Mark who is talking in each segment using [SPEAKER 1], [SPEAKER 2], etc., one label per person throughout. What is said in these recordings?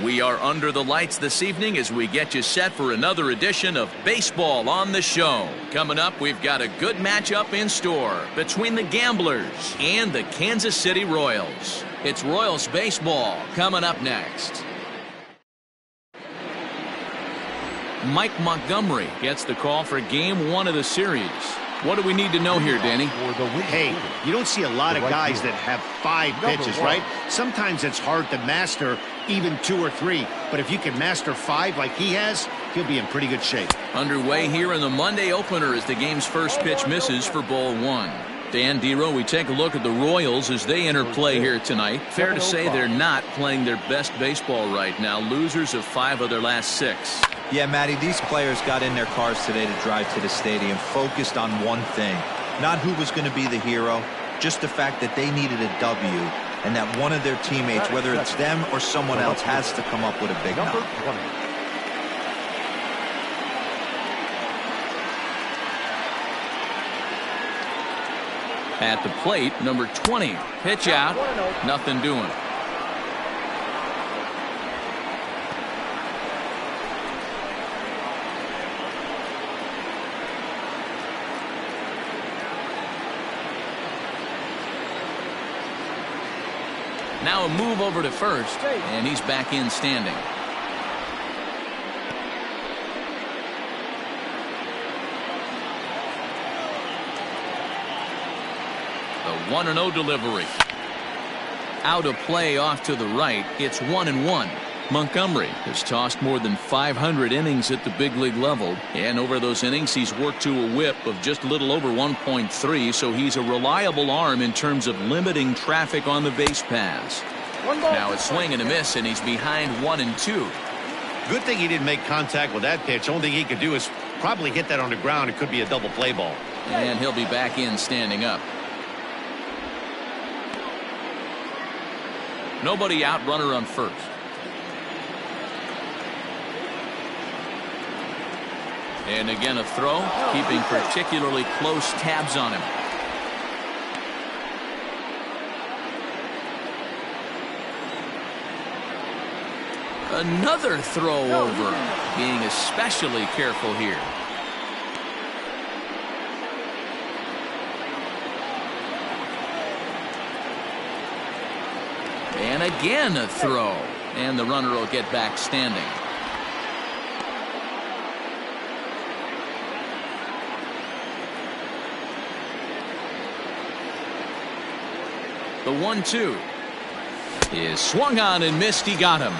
[SPEAKER 1] We are under the lights this evening as we get you set for another edition of Baseball on the Show. Coming up, we've got a good matchup in store between the Gamblers and the Kansas City Royals. It's Royals baseball coming up next. Mike Montgomery gets the call for Game 1 of the series. What do we need to know here, Danny?
[SPEAKER 2] Hey, you don't see a lot of guys that have 5 pitches, right? Sometimes it's hard to master even 2 or 3. But if you can master 5 like he has, he'll be in pretty good shape.
[SPEAKER 1] Underway here in the Monday opener as the game's first pitch misses for ball 1. Dan Dero, we take a look at the Royals as they enter play here tonight. Fair to say they're not playing their best baseball right now. Losers of 5 of their last 6.
[SPEAKER 3] Yeah, Matty, these players got in their cars today to drive to the stadium focused on one thing. Not who was going to be the hero, just the fact that they needed a W and that one of their teammates, whether it's them or someone else, has to come up with a big knock.
[SPEAKER 1] At the plate, number 20. Pitch out. Nothing doing. Now a move over to first, and he's back in standing. The 1-0 delivery. Out of play off to the right. It's 1-1. Montgomery has tossed more than 500 innings at the big league level, and over those innings he's worked to a whip of just a little over 1.3, so he's a reliable arm in terms of limiting traffic on the base paths. Now it's swing and a miss, and he's behind 1-2.
[SPEAKER 2] Good thing he didn't make contact with that pitch. Only thing he could do is probably hit that on the ground. It could be a double play ball.
[SPEAKER 1] And he'll be back in standing up. Nobody out, runner on first. And again a throw, keeping particularly close tabs on him. Another throw over, being especially careful here. And again a throw, and the runner will get back standing. The 1-2 is swung on and missed. He got him.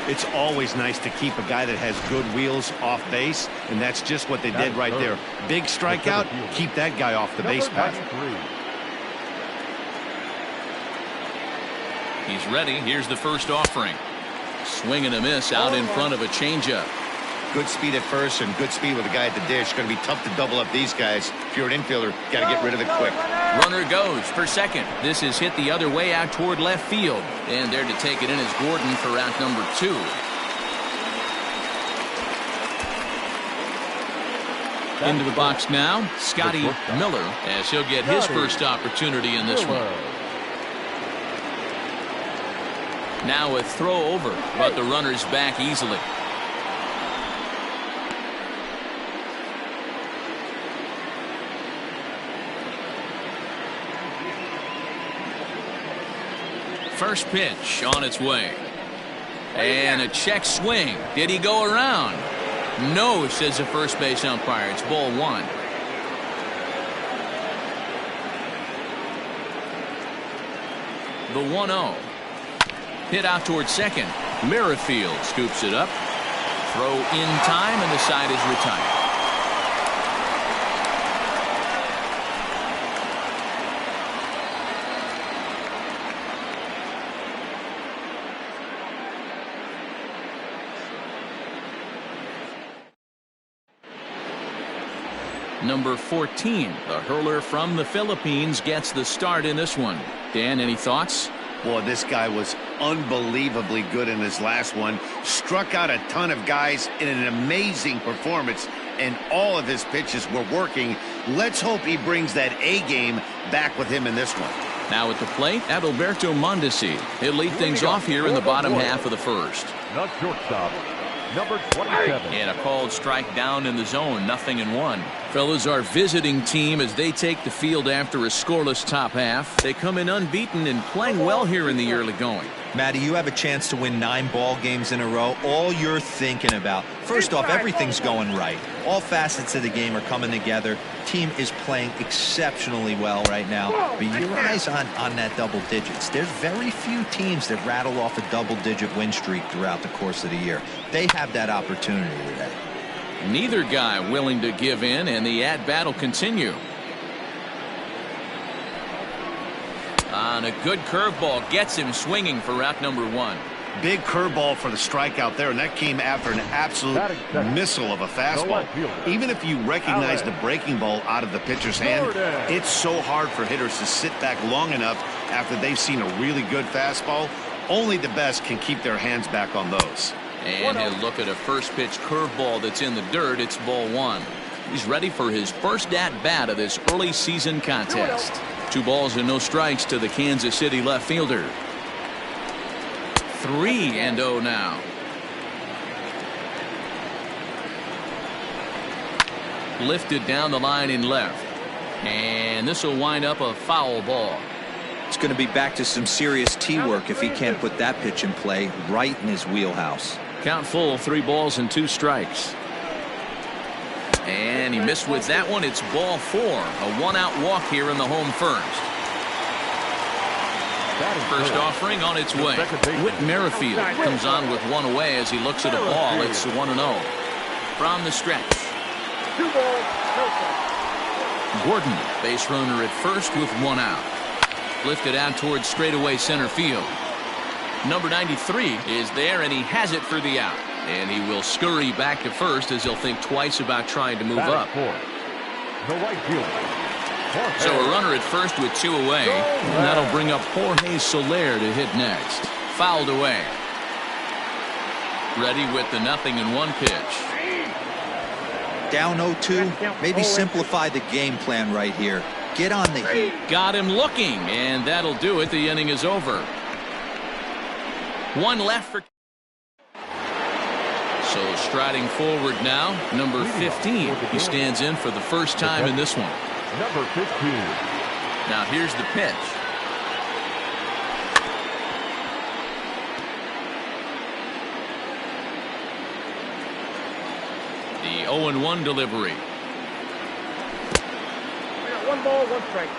[SPEAKER 2] It's always nice to keep a guy that has good wheels off base, and that's just what they did right there. Big strikeout, keep that guy off the base path.
[SPEAKER 1] He's ready. Here's the first offering. Swing and a miss out in front of a changeup.
[SPEAKER 2] Good speed at first and good speed with the guy at the dish. Going to be tough to double up these guys. If you're an infielder, got to get rid of it quick.
[SPEAKER 1] Runner goes for second. This is hit the other way out toward left field. And there to take it in is Gordon for out number 2. Into the box now, Scotty Miller, as he'll get his first opportunity in this one. Now a throw over, but the runner's back easily. First pitch on its way. And a check swing. Did he go around? No, says the first base umpire. It's ball 1. The 1-0. Hit out towards second. Merrifield scoops it up. Throw in time, and the side is retired. Number 14, the hurler from the Philippines, gets the start in this one. Dan, any thoughts?
[SPEAKER 2] Boy, this guy was unbelievably good in his last one. Struck out a ton of guys in an amazing performance, and all of his pitches were working. Let's hope he brings that A game back with him in this one.
[SPEAKER 1] Now at the plate, Adalberto Mondesi. He'll lead things off here in the bottom half of the first.
[SPEAKER 4] Not shortstop, number 27.
[SPEAKER 1] And a called strike down in the zone, 0-1. Fellas, our visiting team as they take the field after a scoreless top half. They come in unbeaten and playing well here in the early going.
[SPEAKER 3] Matty, you have a chance to win 9 ball games in a row. All you're thinking about, first off, everything's going right. All facets of the game are coming together. Team is playing exceptionally well right now. But your eyes on that double digits. There's very few teams that rattle off a double-digit win streak throughout the course of the year. They have that opportunity today.
[SPEAKER 1] Neither guy willing to give in, and the at-bat will continue. On a good curveball, gets him swinging for out number 1.
[SPEAKER 2] Big curveball for the strikeout there, and that came after an absolute missile of a fastball. Even if you recognize the breaking ball out of the pitcher's hand, it's so hard for hitters to sit back long enough after they've seen a really good fastball. Only the best can keep their hands back on those.
[SPEAKER 1] And he'll look at a first pitch curveball that's in the dirt. It's ball 1. He's ready for his first at-bat of this early season contest. 2 balls and no strikes to the Kansas City left fielder. 3-0 now. Lifted down the line in left. And this will wind up a foul ball.
[SPEAKER 3] It's going to be back to some serious tee work if he can't put that pitch in play right in his wheelhouse.
[SPEAKER 1] Count full, 3 balls and 2 strikes. And he missed with that one. It's ball 4. A 1-out walk here in the home first. First offering on its way. Whit Merrifield comes on with 1 away as he looks at a ball. It's 1-0 from the stretch.
[SPEAKER 4] 2 balls, no strikes.
[SPEAKER 1] Gordon, base runner at first with 1 out. Lifted out towards straightaway center field. Number 93 is there, and he has it for the out. And he will scurry back to first as he'll think twice about trying to move up.
[SPEAKER 4] The right fielder.
[SPEAKER 1] So a runner at first with 2 away. And that'll bring up Jorge Soler to hit next. Fouled away. Ready with the 0-1 pitch.
[SPEAKER 3] Down 0-2. Maybe simplify the game plan right here. Get on the heat.
[SPEAKER 1] Got him looking, and that'll do it. The inning is over. 1 left for. So striding forward now, number 15. He stands in for the first time in this one.
[SPEAKER 4] Number 15.
[SPEAKER 1] Now here's the pitch. The 0-1 delivery.
[SPEAKER 4] 1 ball, 1 strike.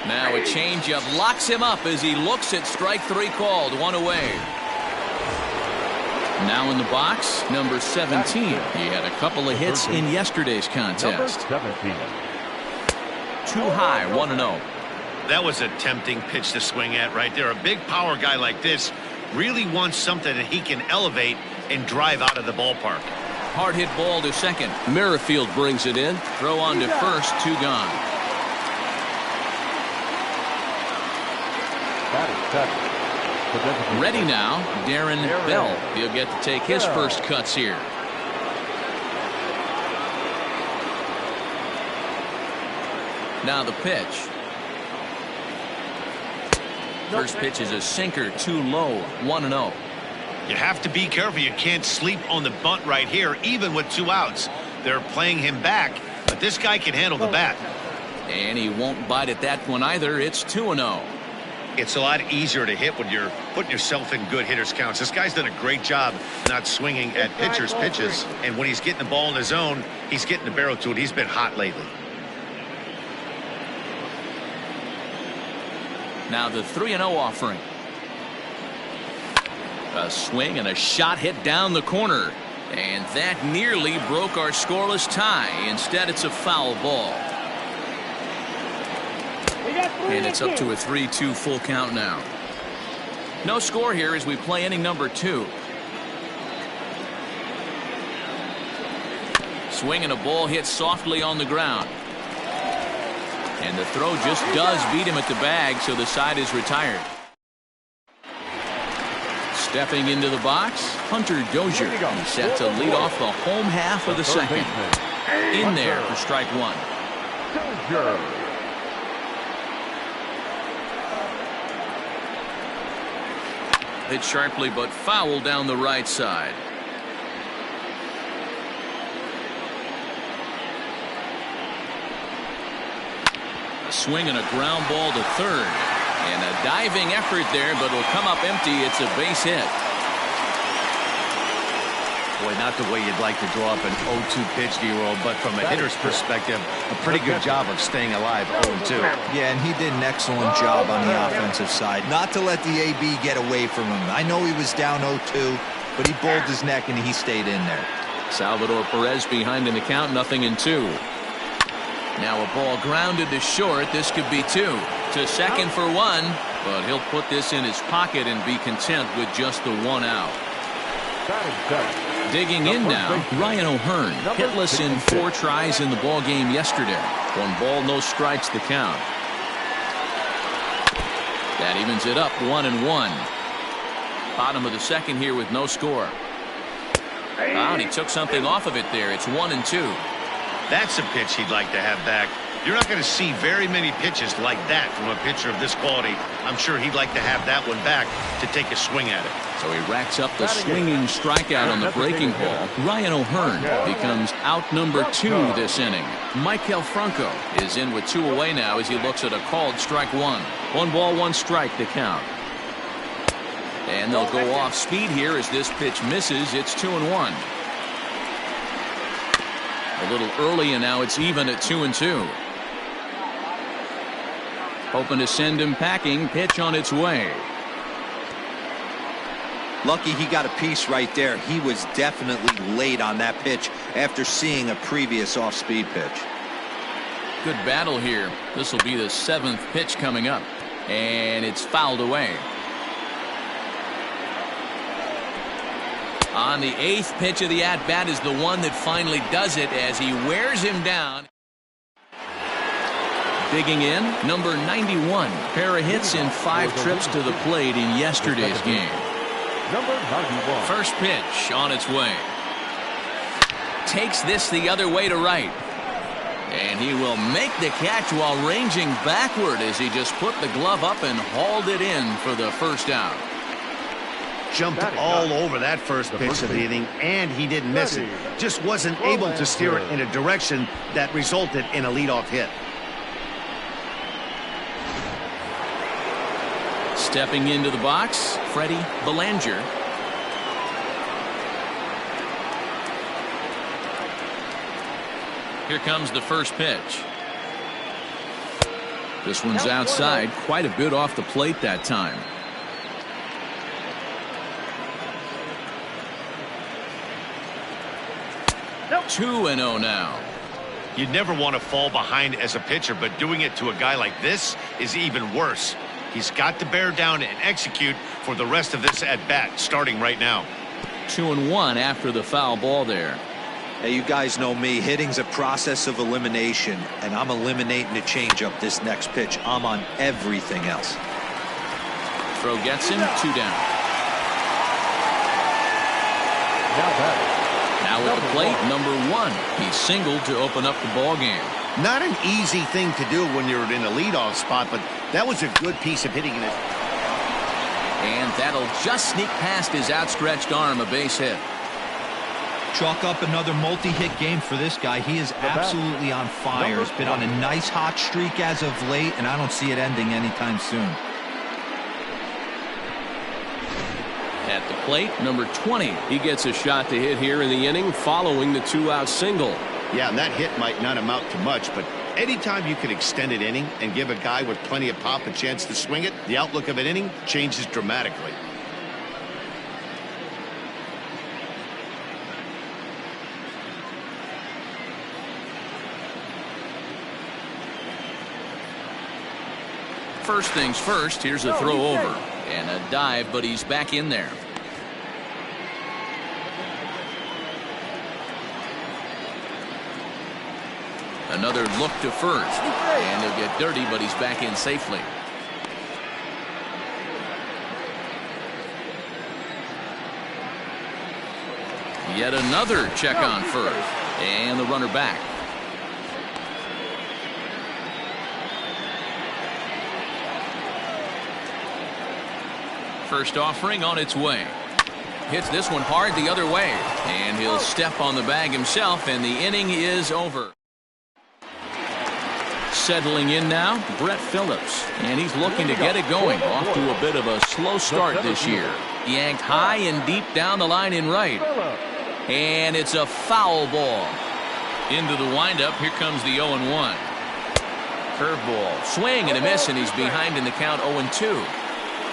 [SPEAKER 1] Now a changeup locks him up as he looks at strike 3 called. 1 away. Now in the box, number 17. He had a couple of hits in yesterday's contest.
[SPEAKER 4] Number 17.
[SPEAKER 1] Too high, 1-0.
[SPEAKER 2] That was a tempting pitch to swing at right there. A big power guy like this really wants something that he can elevate and drive out of the ballpark.
[SPEAKER 1] Hard hit ball to second. Merrifield brings it in. Throw on to first, 2 gone. Ready now, Darren Bell. He'll get to take his first cuts here. Now the pitch. First pitch is a sinker, too low, 1-0.
[SPEAKER 2] You have to be careful. You can't sleep on the bunt right here, even with 2 outs. They're playing him back, but this guy can handle the bat.
[SPEAKER 1] And he won't bite at that one either. It's 2-0.
[SPEAKER 2] It's a lot easier to hit when you're putting yourself in good hitters counts. This guy's done a great job not swinging at pitchers' pitches. And when he's getting the ball in the zone, he's getting the barrel to it. He's been hot lately.
[SPEAKER 1] Now the 3-0 offering. A swing and a shot hit down the corner. And that nearly broke our scoreless tie. Instead, it's a foul ball. And it's up to a 3-2 full count now. No score here as we play inning number 2. Swing and a ball hit softly on the ground. And the throw just does beat him at the bag, so the side is retired. Stepping into the box, Hunter Dozier. He's set to lead off the home half of the second. In there for strike one. Hit sharply but foul down the right side. A swing and a ground ball to third. And a diving effort there, but will come up empty. It's a base hit.
[SPEAKER 2] Boy, not the way you'd like to draw up an 0-2 pitch, D-roll, but from a hitter's perspective, a pretty good job of staying alive 0-2.
[SPEAKER 3] Yeah, and he did an excellent job on the offensive side. Not to let the AB get away from him. I know he was down 0-2, but he bowled his neck and he stayed in there.
[SPEAKER 1] Salvador Perez behind in the count, 0-2. Now a ball grounded to short. This could be two. To second for one, but he'll put this in his pocket and be content with just the one out. Digging in now, Ryan O'Hearn, hitless in 4 tries in the ball game yesterday. 1 ball, no strikes the count. That evens it up 1-1. Bottom of the second here with no score. Oh, and he took something off of it there. It's 1-2.
[SPEAKER 2] That's a pitch he'd like to have back. You're not going to see very many pitches like that from a pitcher of this quality. I'm sure he'd like to have that one back to take a swing at it.
[SPEAKER 1] So he racks up the swinging strikeout on the breaking ball. Ryan O'Hearn becomes out number 2 this inning. Michael Franco is in with 2 away now as he looks at a called strike 1. 1 ball, 1 strike to count. And they'll go off speed here as this pitch misses. It's 2-1. A little early, and now it's even at 2-2. Hoping to send him packing. Pitch on its way.
[SPEAKER 3] Lucky he got a piece right there. He was definitely late on that pitch after seeing a previous off-speed pitch.
[SPEAKER 1] Good battle here. This will be the 7th pitch coming up. And it's fouled away. On the 8th pitch of the at-bat is the one that finally does it as he wears him down. Digging in, number 91. Pair of hits in 5 trips to the plate in yesterday's game.
[SPEAKER 4] Number 91.
[SPEAKER 1] First pitch on its way. Takes this the other way to right. And he will make the catch while ranging backward as he just put the glove up and hauled it in for the first out.
[SPEAKER 2] Jumped all over that first pitch of the inning, and he didn't miss it. Just wasn't able to steer it in a direction that resulted in a leadoff hit.
[SPEAKER 1] Stepping into the box, Freddie Belanger. Here comes the first pitch. This one's outside, quite a bit off the plate that time.
[SPEAKER 4] Nope.
[SPEAKER 1] 2-0 now.
[SPEAKER 2] You'd never want to fall behind as a pitcher, but doing it to a guy like this is even worse. He's got to bear down and execute for the rest of this at-bat, starting right now.
[SPEAKER 1] 2-1 after the foul ball there.
[SPEAKER 3] Hey, you guys know me. Hitting's a process of elimination, and I'm eliminating the changeup this next pitch. I'm on everything else.
[SPEAKER 1] Throw gets him, 2 down. Now at the plate, number 1. He singled to open up the ball game.
[SPEAKER 2] Not an easy thing to do when you're in a leadoff spot, but that was a good piece of hitting. And
[SPEAKER 1] that'll just sneak past his outstretched arm, a base hit.
[SPEAKER 3] Chalk up another multi-hit game for this guy. He is absolutely on fire. He's been on a nice hot streak as of late, and I don't see it ending anytime soon.
[SPEAKER 1] At the plate, number 20. He gets a shot to hit here in the inning following the 2-out single.
[SPEAKER 2] Yeah, and that hit might not amount to much, but anytime you can extend an inning and give a guy with plenty of pop a chance to swing it, the outlook of an inning changes dramatically.
[SPEAKER 1] First things first, here's a throw over. And a dive, but he's back in there. Another look to first, and he'll get dirty, but he's back in safely. Yet another check on first, and the runner back. First offering on its way. Hits this one hard the other way, and he'll step on the bag himself, and the inning is over. Settling in now, Brett Phillips, and he's looking to get it going. Off to a bit of a slow start this year. Yanked high and deep down the line in right, and it's a foul ball. Into the windup, here comes the 0-1. Curveball, swing and a miss, and he's behind in the count 0-2.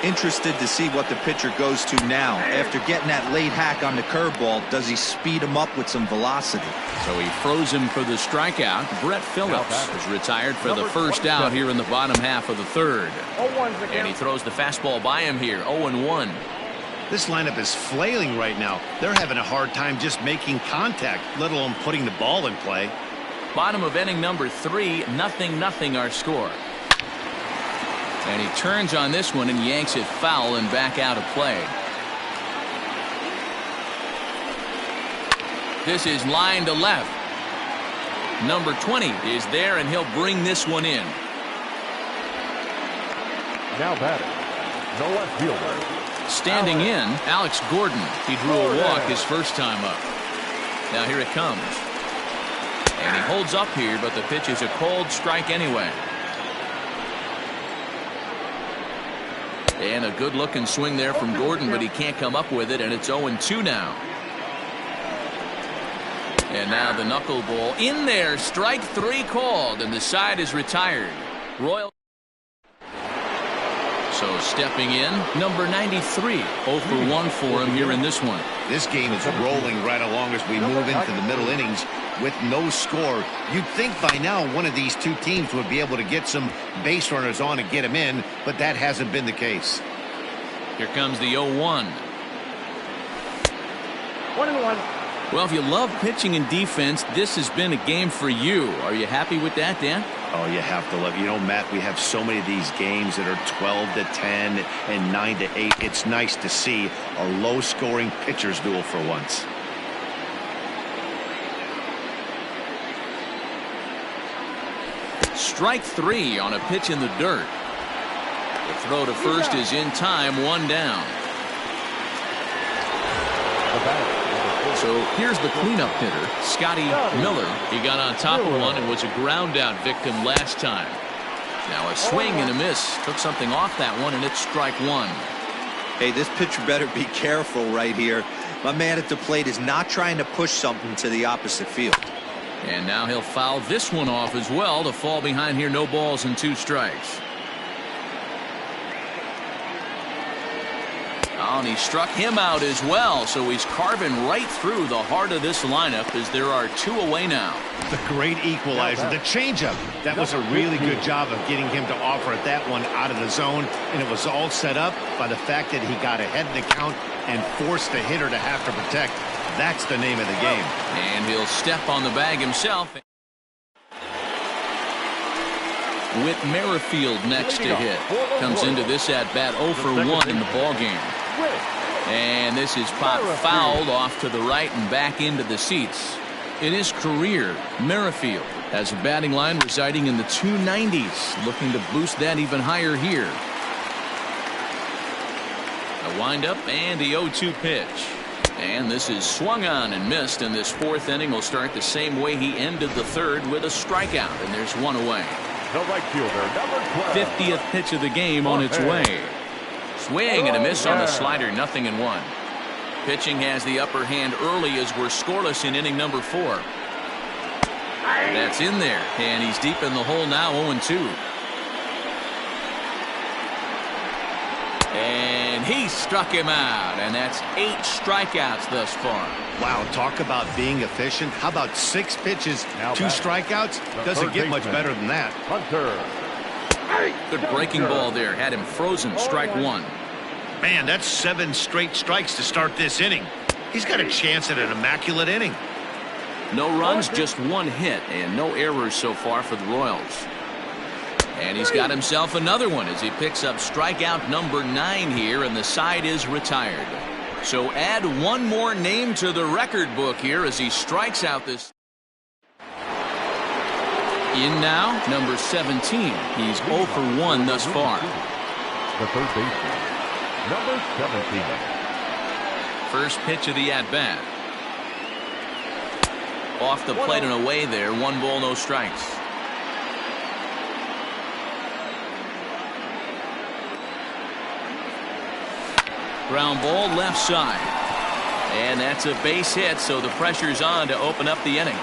[SPEAKER 3] Interested to see what the pitcher goes to now. After getting that late hack on the curveball, does he speed him up with some velocity?
[SPEAKER 1] So he froze him for the strikeout. Brett Phillips is retired for the first out here in the bottom half of the third. And he throws the fastball by him here, 0-1.
[SPEAKER 2] This lineup is flailing right now. They're having a hard time just making contact, let alone putting the ball in play.
[SPEAKER 1] Bottom of inning number 3, 0-0 our score. And he turns on this one and yanks it foul and back out of play. This is line to left. Number 20 is there, and he'll bring this one in.
[SPEAKER 4] Now batting, the left fielder.
[SPEAKER 1] Standing in, Alex Gordon. He drew a walk his first time up. Now here it comes. And he holds up here, but the pitch is a cold strike anyway. And a good-looking swing there from Gordon, but he can't come up with it, and it's 0-2 now. And now the knuckleball in there. Strike 3 called, and the side is retired. Royal. So stepping in, number 93. 0 for 1 for him here in this one.
[SPEAKER 2] This game is rolling right along as we move into the middle innings with no score. You'd think by now one of these two teams would be able to get some base runners on and get them in, but that hasn't been the case.
[SPEAKER 1] Here comes the 0-1.
[SPEAKER 4] 1-1.
[SPEAKER 1] Well, if you love pitching and defense, this has been a game for you. Are you happy with that, Dan?
[SPEAKER 2] Oh, you have to love. You know, Matt, we have so many of these games that are 12-10 and 9-8. It's nice to see a low-scoring pitcher's duel for once.
[SPEAKER 1] Strike 3 on a pitch in the dirt. The throw to first is in time, 1 down. So here's the cleanup hitter, Scotty Miller. He got on top of one and was a ground out victim last time. Now a swing and a miss. Took something off that one, and it's strike 1.
[SPEAKER 3] Hey, this pitcher better be careful right here. My man at the plate is not trying to push something to the opposite field.
[SPEAKER 1] And now he'll foul this one off as well to fall behind here. No balls and 2 strikes. Oh, and he struck him out as well, so he's carving right through the heart of this lineup as there are 2 away now.
[SPEAKER 2] The great equalizer, the changeup. That was a really good job of getting him to offer at that one out of the zone, and it was all set up by the fact that he got ahead in the count and forced the hitter to have to protect. That's the name of the game.
[SPEAKER 1] And he'll step on the bag himself. With Merrifield next to hit. Comes into this at-bat 0 for 1 in the ballgame. And this is popped fouled off to the right and back into the seats. In his career, Merrifield has a batting line residing in the 290s. Looking to boost that even higher here. A windup and the 0-2 pitch. And this is swung on and missed, and this 4th inning will start the same way he ended the 3rd with a strikeout, and there's 1 away.
[SPEAKER 4] The right fielder, number 12.
[SPEAKER 1] 50th pitch of the game on its way. Swing and a miss on the slider, 0-1. Pitching has the upper hand early as we're scoreless in inning number 4. That's in there, and he's deep in the hole now, 0-2. And he struck him out, and that's 8 strikeouts thus far.
[SPEAKER 2] Wow, talk about being efficient. How about 6 pitches, 2 strikeouts? Doesn't get much better than that.
[SPEAKER 4] Hunter.
[SPEAKER 1] Good breaking ball there. Had him frozen. Strike 1.
[SPEAKER 2] Man, that's 7 straight strikes to start this inning. He's got a chance at an immaculate inning.
[SPEAKER 1] No runs, just one hit, and no errors so far for the Royals. And he's got himself another one as he picks up strikeout number 9 here, and the side is retired. So add one more name to the record book here as he strikes out this. In now, number 17. He's 0 for 1 thus far.
[SPEAKER 4] The third baseman, number 17.
[SPEAKER 1] First pitch of the at-bat. Off the plate and away there. 1 ball, no strikes. Ground ball left side. And that's a base hit, so the pressure's on to open up the inning.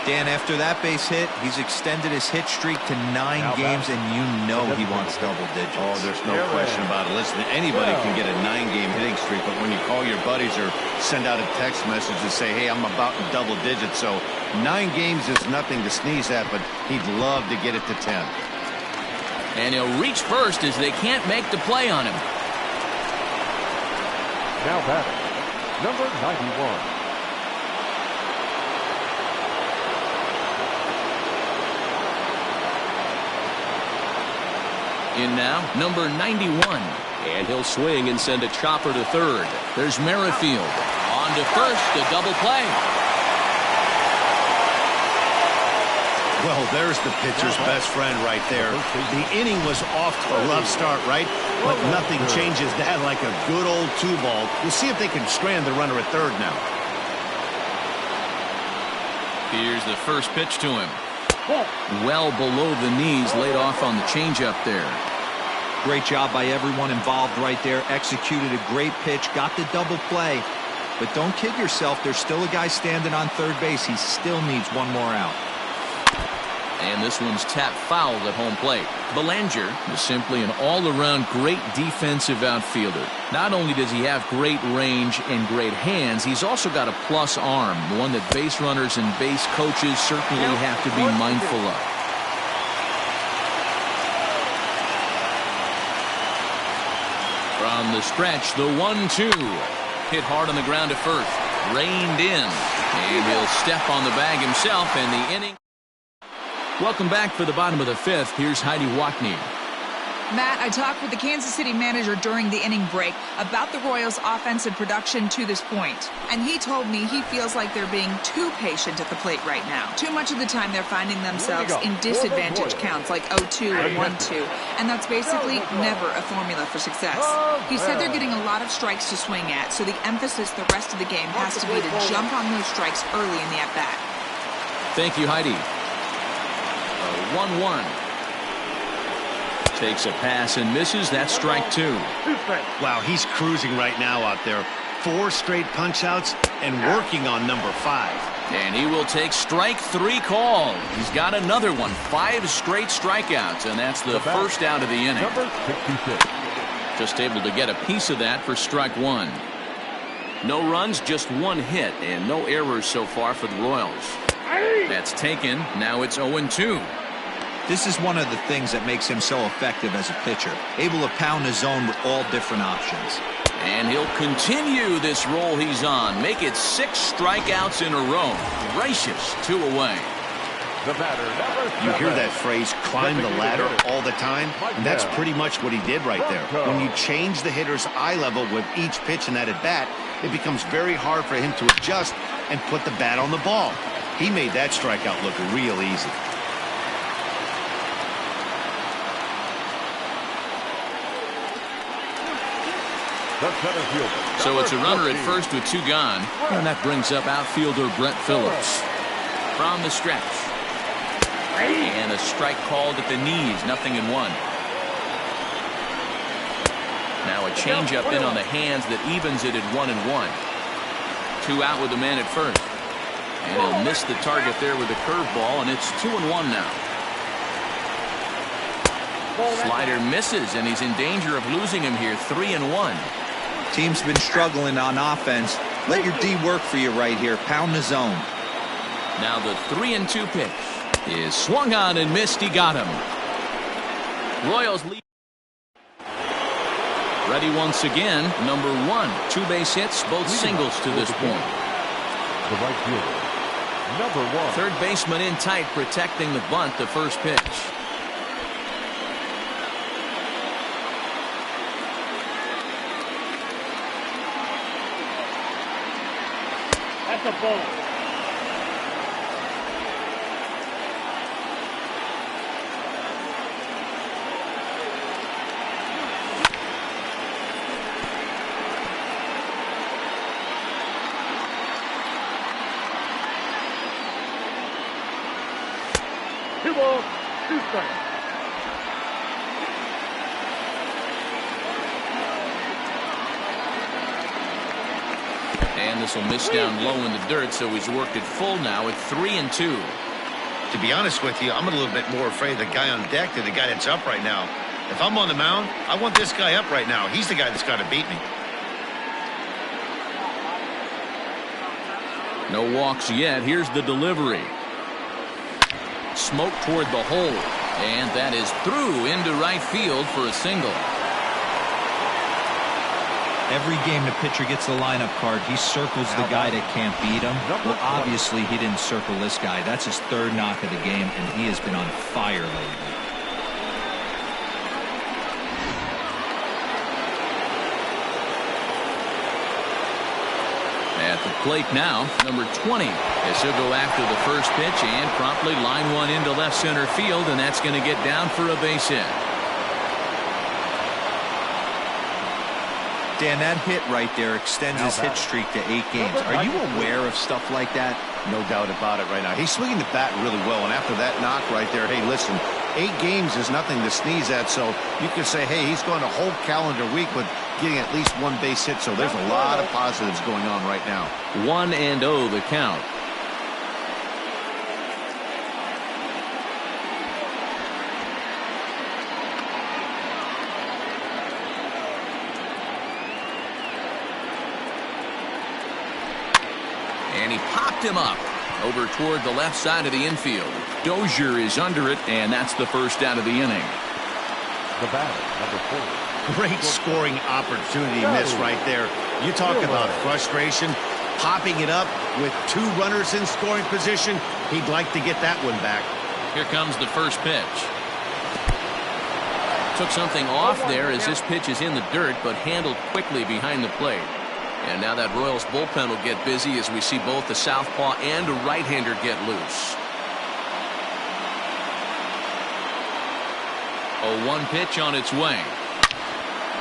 [SPEAKER 3] Dan, after that base hit, he's extended his hit streak to 9 games, and you know he wants double digits.
[SPEAKER 2] Oh, there's no question about it. Listen, anybody can get a 9-game hitting streak, but when you call your buddies or send out a text message and say, hey, I'm about in double digits, so 9 games is nothing to sneeze at, but he'd love to get it to 10.
[SPEAKER 1] And he'll reach first as they can't make the play on him.
[SPEAKER 4] Now batting, number 91.
[SPEAKER 1] In now, number 91. And he'll swing and send a chopper to third. There's Merrifield. On to first, a double play.
[SPEAKER 2] Well, there's the pitcher's best friend right there. The inning was off to a rough start, right? But nothing changes that like a good old 2-ball. We'll see if they can strand the runner at third now.
[SPEAKER 1] Here's the first pitch to him. Well below the knees, laid off on the changeup there.
[SPEAKER 3] Great job by everyone involved right there. Executed a great pitch, got the double play. But don't kid yourself, there's still a guy standing on third base. He still needs one more out.
[SPEAKER 1] And this one's tapped foul at home plate. Belanger is simply an all-around great defensive outfielder. Not only does he have great range and great hands, he's also got a plus arm, one that base runners and base coaches certainly have to be mindful of. From the stretch, the 1-2. Hit hard on the ground to first. Reined in. And he'll step on the bag himself, and the inning. Welcome back for the bottom of the 5th. Here's Heidi Watney.
[SPEAKER 5] Matt, I talked with the Kansas City manager during the inning break about the Royals' offensive production to this point. And he told me he feels like they're being too patient at the plate right now. Too much of the time they're finding themselves in disadvantage counts like 0-2 and 1-2. And that's basically never a formula for success. He said they're getting a lot of strikes to swing at, so the emphasis the rest of the game has to be to jump on those strikes early in the at-bat.
[SPEAKER 1] Thank you, Heidi. 1-1. Takes a pass and misses. That's strike 2.
[SPEAKER 2] Wow, he's cruising right now out there. 4 straight punch-outs and working on number 5.
[SPEAKER 1] And he will take strike 3 call. He's got another one. 5 straight strikeouts, and that's the first out of the inning.
[SPEAKER 4] Number 66.
[SPEAKER 1] Just able to get a piece of that for strike 1. No runs, just 1 hit, and no errors so far for the Royals. That's taken. Now it's 0-2.
[SPEAKER 3] This is one of the things that makes him so effective as a pitcher, able to pound the zone with all different options.
[SPEAKER 1] And he'll continue this roll he's on. Make it 6 strikeouts in a row. Gracious, 2 away.
[SPEAKER 4] The batter,
[SPEAKER 2] you hear that phrase, climb the ladder, all the time? And that's pretty much what he did right there. When you change the hitter's eye level with each pitch in that at-bat, it becomes very hard for him to adjust and put the bat on the ball. He made that strikeout look real easy.
[SPEAKER 1] So it's a runner at first with 2 gone, and that brings up outfielder Brett Phillips. From the stretch. And a strike called at the knees, 0-1. Now a changeup in on the hands that evens it at 1-1. 2 out with the man at first. And he'll miss the target there with a curveball, and it's 2-1 now. Slider misses, and he's in danger of losing him here, 3-1.
[SPEAKER 3] Team's been struggling on offense. Let your D work for you right here. Pound the zone.
[SPEAKER 1] Now the 3-2 pitch is swung on and missed. He got him. Royals lead. Ready once again. Number 1. 2 base hits, both singles to this point.
[SPEAKER 4] The right fielder, number 1.
[SPEAKER 1] Third baseman in tight, protecting the bunt, the first pitch.
[SPEAKER 4] That's a ball. Two balls, 2 strikes.
[SPEAKER 1] And this will miss down low in the dirt, so he's worked it full now at 3-2.
[SPEAKER 2] To be honest with you, I'm a little bit more afraid of the guy on deck than the guy that's up right now. If I'm on the mound, I want this guy up right now. He's the guy that's got to beat me.
[SPEAKER 1] No walks yet. Here's the delivery. Smoke toward the hole. And that is through into right field for a single.
[SPEAKER 3] Every game the pitcher gets the lineup card, he circles the guy that can't beat him. Well, obviously he didn't circle this guy. That's his 3rd knock of the game, and he has been on fire lately.
[SPEAKER 1] At the plate now, number 20. As he'll go after the first pitch and promptly line one into left center field, and that's going to get down for a base hit.
[SPEAKER 3] Dan, that hit right there extends his hit streak to 8 games. Are you aware of stuff like that?
[SPEAKER 2] No doubt about it right now. He's swinging the bat really well, and after that knock right there, hey, listen, 8 games is nothing to sneeze at, so you could say, hey, he's gone a whole calendar week with getting at least 1 base hit, so there's a lot of positives going on right now.
[SPEAKER 1] 1-0 the count. And he popped him up over toward the left side of the infield. Dozier is under it, and that's the first out of the inning.
[SPEAKER 4] The batter, number 4.
[SPEAKER 2] Great scoring opportunity miss right there. You talk about frustration. Popping it up with 2 runners in scoring position. He'd like to get that one back.
[SPEAKER 1] Here comes the first pitch. Took something off there as this pitch is in the dirt, but handled quickly behind the plate. And now that Royals bullpen will get busy as we see both the southpaw and a right-hander get loose. 0-1 pitch on its way.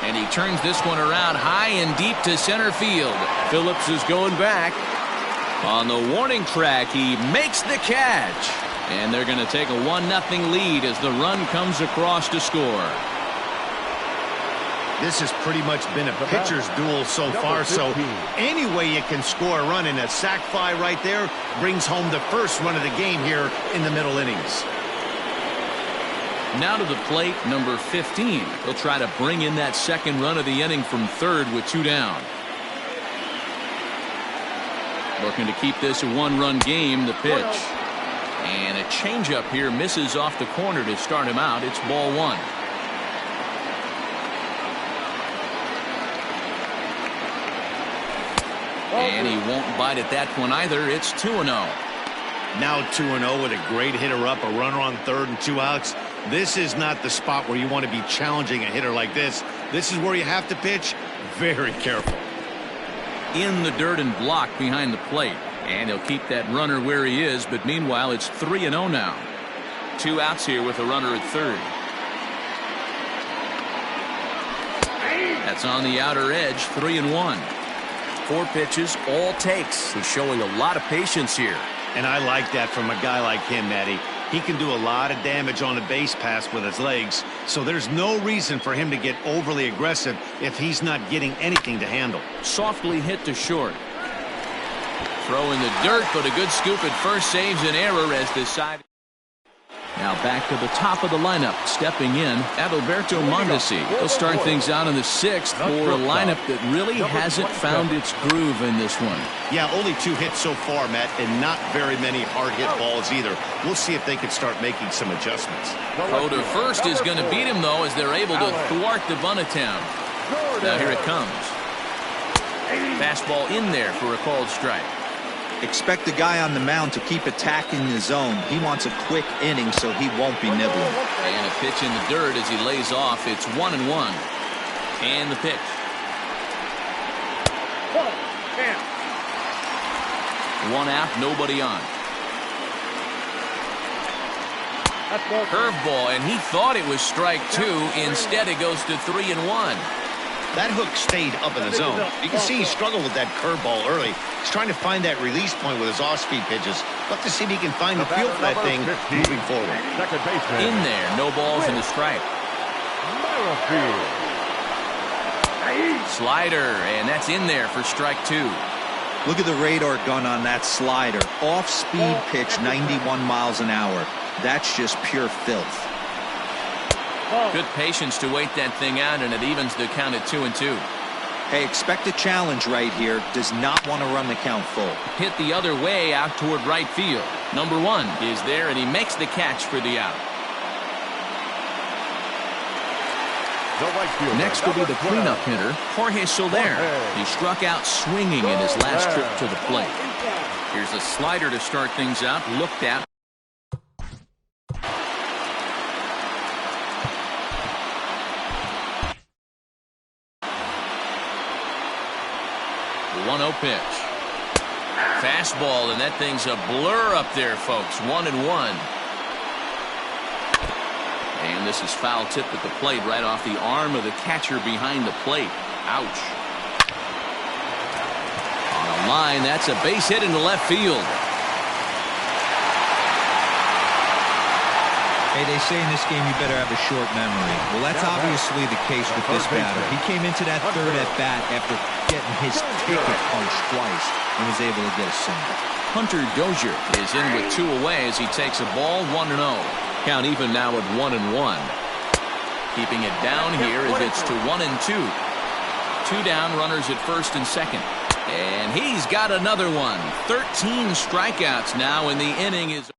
[SPEAKER 1] And he turns this one around high and deep to center field. Phillips is going back. On the warning track, he makes the catch. And they're going to take a 1-0 lead as the run comes across to score.
[SPEAKER 2] This has pretty much been a pitcher's duel so far, so any way you can score a run, in a sac fly right there brings home the first run of the game here in the middle innings.
[SPEAKER 1] Now to the plate, number 15. He'll try to bring in that second run of the inning from third with 2 down. Looking to keep this a 1-run game, the pitch. And a changeup here misses off the corner to start him out. It's ball 1. And he won't bite at that one either. It's 2-0.
[SPEAKER 2] Now 2-0 with a great hitter up, a runner on third and 2 outs. This is not the spot where you want to be challenging a hitter like this. This is where you have to pitch very careful.
[SPEAKER 1] In the dirt and blocked behind the plate. And he'll keep that runner where he is, but meanwhile it's 3-0 now. 2 outs here with a runner at third. That's on the outer edge, 3-1. 4 pitches, all takes. He's showing a lot of patience here.
[SPEAKER 2] And I like that from a guy like him, Matty. He can do a lot of damage on a base pass with his legs, so there's no reason for him to get overly aggressive if he's not getting anything to handle.
[SPEAKER 1] Softly hit to short. Throw in the dirt, but a good scoop at first saves an error as decided. Now back to the top of the lineup, stepping in, Adalberto Mondesi. He'll start things out in the 6th for a lineup that really hasn't found its groove in this one.
[SPEAKER 2] Yeah, only 2 hits so far, Matt, and not very many hard hit balls either. We'll see if they can start making some adjustments.
[SPEAKER 1] Throw to first is going to beat him, though, as they're able to thwart the bunt attempt. Now here it comes. Fastball in there for a called strike.
[SPEAKER 3] Expect the guy on the mound to keep attacking the zone. He wants a quick inning so he won't be nibbling.
[SPEAKER 1] And a pitch in the dirt as he lays off. It's 1-1. And the pitch. 1 out, nobody on. Curveball, and he thought it was strike 2. Instead, it goes to 3-1.
[SPEAKER 2] That hook stayed up in the zone. You can see he struggled with that curveball early. He's trying to find that release point with his off-speed pitches. Look to see if he can find the feel for that thing moving forward.
[SPEAKER 4] Second baseman.
[SPEAKER 1] In there, no balls in the strike. Slider, and that's in there for strike 2.
[SPEAKER 3] Look at the radar gun on that slider. Off-speed pitch, 91 miles an hour. That's just pure filth.
[SPEAKER 1] Good patience to wait that thing out, and it evens the count at 2-2.
[SPEAKER 3] Hey, expect a challenge right here. Does not want to run the count full.
[SPEAKER 1] Hit the other way out toward right field. Number 1 is there, and he makes the catch for the out. Next will be the cleanup hitter, Jorge Soler. He struck out swinging in his last trip to the plate. Here's a slider to start things out, looked at. 1-0 pitch. Fastball, and that thing's a blur up there, folks. 1-1. And this is foul tip at the plate right off the arm of the catcher behind the plate. Ouch. On a line, that's a base hit into left field.
[SPEAKER 3] Hey, they say in this game you better have a short memory. Well, that's obviously the case with this batter. He came into that third at bat after getting his ticket punched twice and was able to get a single.
[SPEAKER 1] Hunter Dozier is in with 2 away as he takes a ball. 1-0. Count even now at 1-1. Keeping it down here as it's to 1-2. 2 down, runners at first and second. And he's got another one. 13 strikeouts now, and the inning is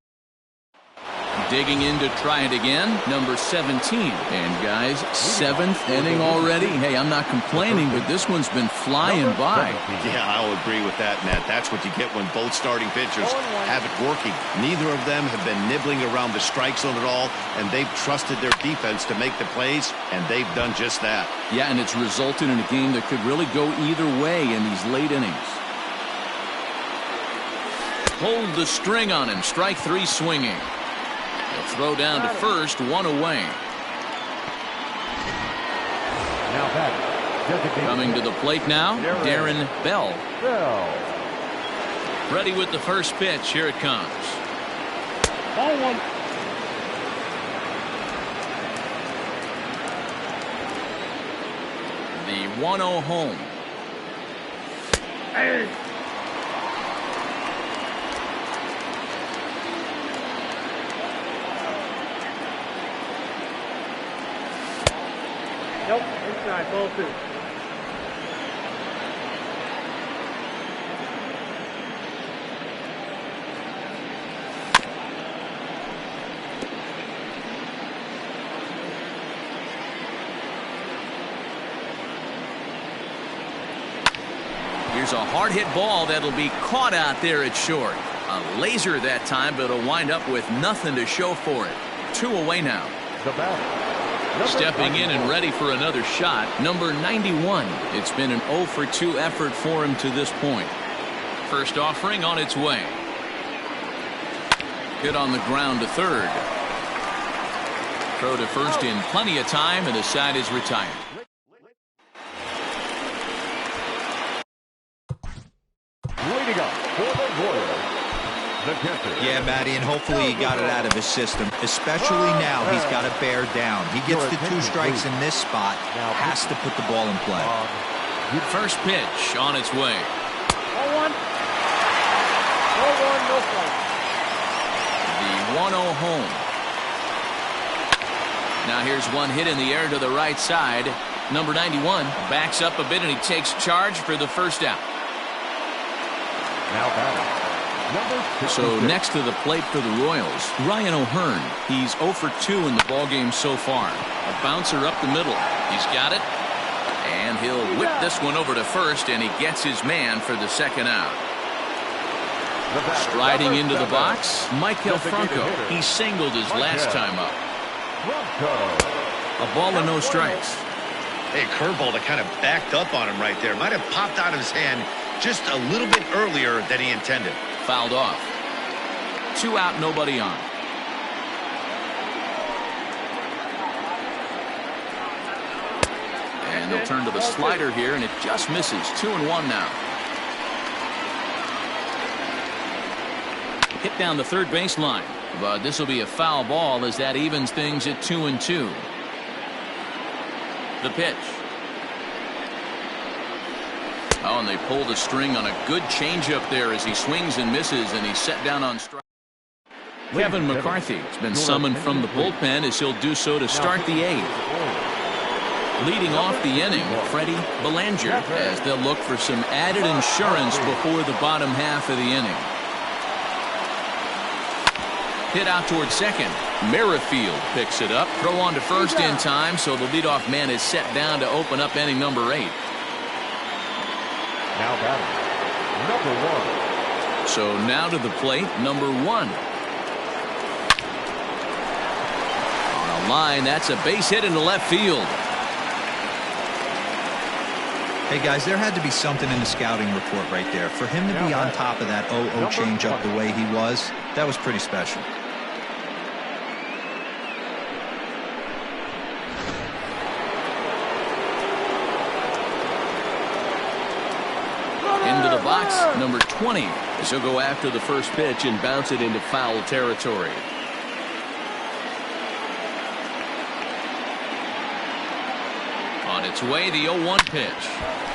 [SPEAKER 1] digging in to try it again. Number 17. And guys, 7th inning already. Hey, I'm not complaining, but this one's been flying by.
[SPEAKER 2] Yeah, I'll agree with that, Matt. That's what you get when both starting pitchers have it working. Neither of them have been nibbling around the strike zone at all, and they've trusted their defense to make the plays, and they've done just that.
[SPEAKER 1] Yeah, and it's resulted in a game that could really go either way in these late innings. Hold the string on him. Strike 3 swinging. He'll throw down to first, 1 away. Coming to the plate now, Darren Bell. Ready with the first pitch. Here it comes.
[SPEAKER 6] Ball 1.
[SPEAKER 1] The 1-0 home.
[SPEAKER 6] Nope, inside, ball 2.
[SPEAKER 1] Here's a hard hit ball that'll be caught out there at short. A laser that time, but it'll wind up with nothing to show for it. 2 away now.
[SPEAKER 4] The batter.
[SPEAKER 1] Stepping in and ready for another shot, number 91. It's been an 0 for 2 effort for him to this point. First offering on its way. Hit on the ground to third. Throw to first in plenty of time, and the side is retired.
[SPEAKER 4] Leading up for the Royals, the catcher.
[SPEAKER 3] Yeah, Matty, and hopefully he got it out of his system. Especially now, he's got to bear down. He gets the 2 strikes in this spot, has to put the ball in play.
[SPEAKER 1] First pitch on its way.
[SPEAKER 6] Ball 1. Ball 1, no play.
[SPEAKER 1] The 1-0 home. Now here's one hit in the air to the right side. Number 91 backs up a bit, and he takes charge for the first out.
[SPEAKER 4] Now batting.
[SPEAKER 1] So next to the plate for the Royals, Ryan O'Hearn. He's 0 for 2 in the ballgame so far. A bouncer up the middle. He's got it. And he'll whip this one over to first, and he gets his man for the second out. Striding into the box, Michael Franco. He singled his last time up. A ball and no strikes.
[SPEAKER 2] Hey, curveball that kind of backed up on him right there. Might have popped out of his hand just a little bit earlier than he intended.
[SPEAKER 1] Fouled off. 2 out, nobody on. And they'll turn to the slider here, and it just misses. 2-1 now. Hit down the third baseline, but this will be a foul ball as that evens things at 2-2. The pitch. Oh, and they pull the string on a good changeup there as he swings and misses, and he's set down on strike. Kevin McCarthy has been summoned from the bullpen as he'll do so to start the 8th. Leading off the inning, Freddie Belanger, as they'll look for some added insurance before the bottom half of the inning. Hit out towards second. Merrifield picks it up. Throw on to first in time, so the leadoff man is set down to open up inning number 8.
[SPEAKER 4] Now batting, number 1.
[SPEAKER 1] So now to the plate, number 1. On a line, that's a base hit into left field.
[SPEAKER 3] Hey, guys, there had to be something in the scouting report right there. For him to be on top of that 0-0 changeup the way he was, that was pretty special.
[SPEAKER 1] Into the box, number 20. As he'll go after the first pitch and bounce it into foul territory. On its way, the 0-1 pitch.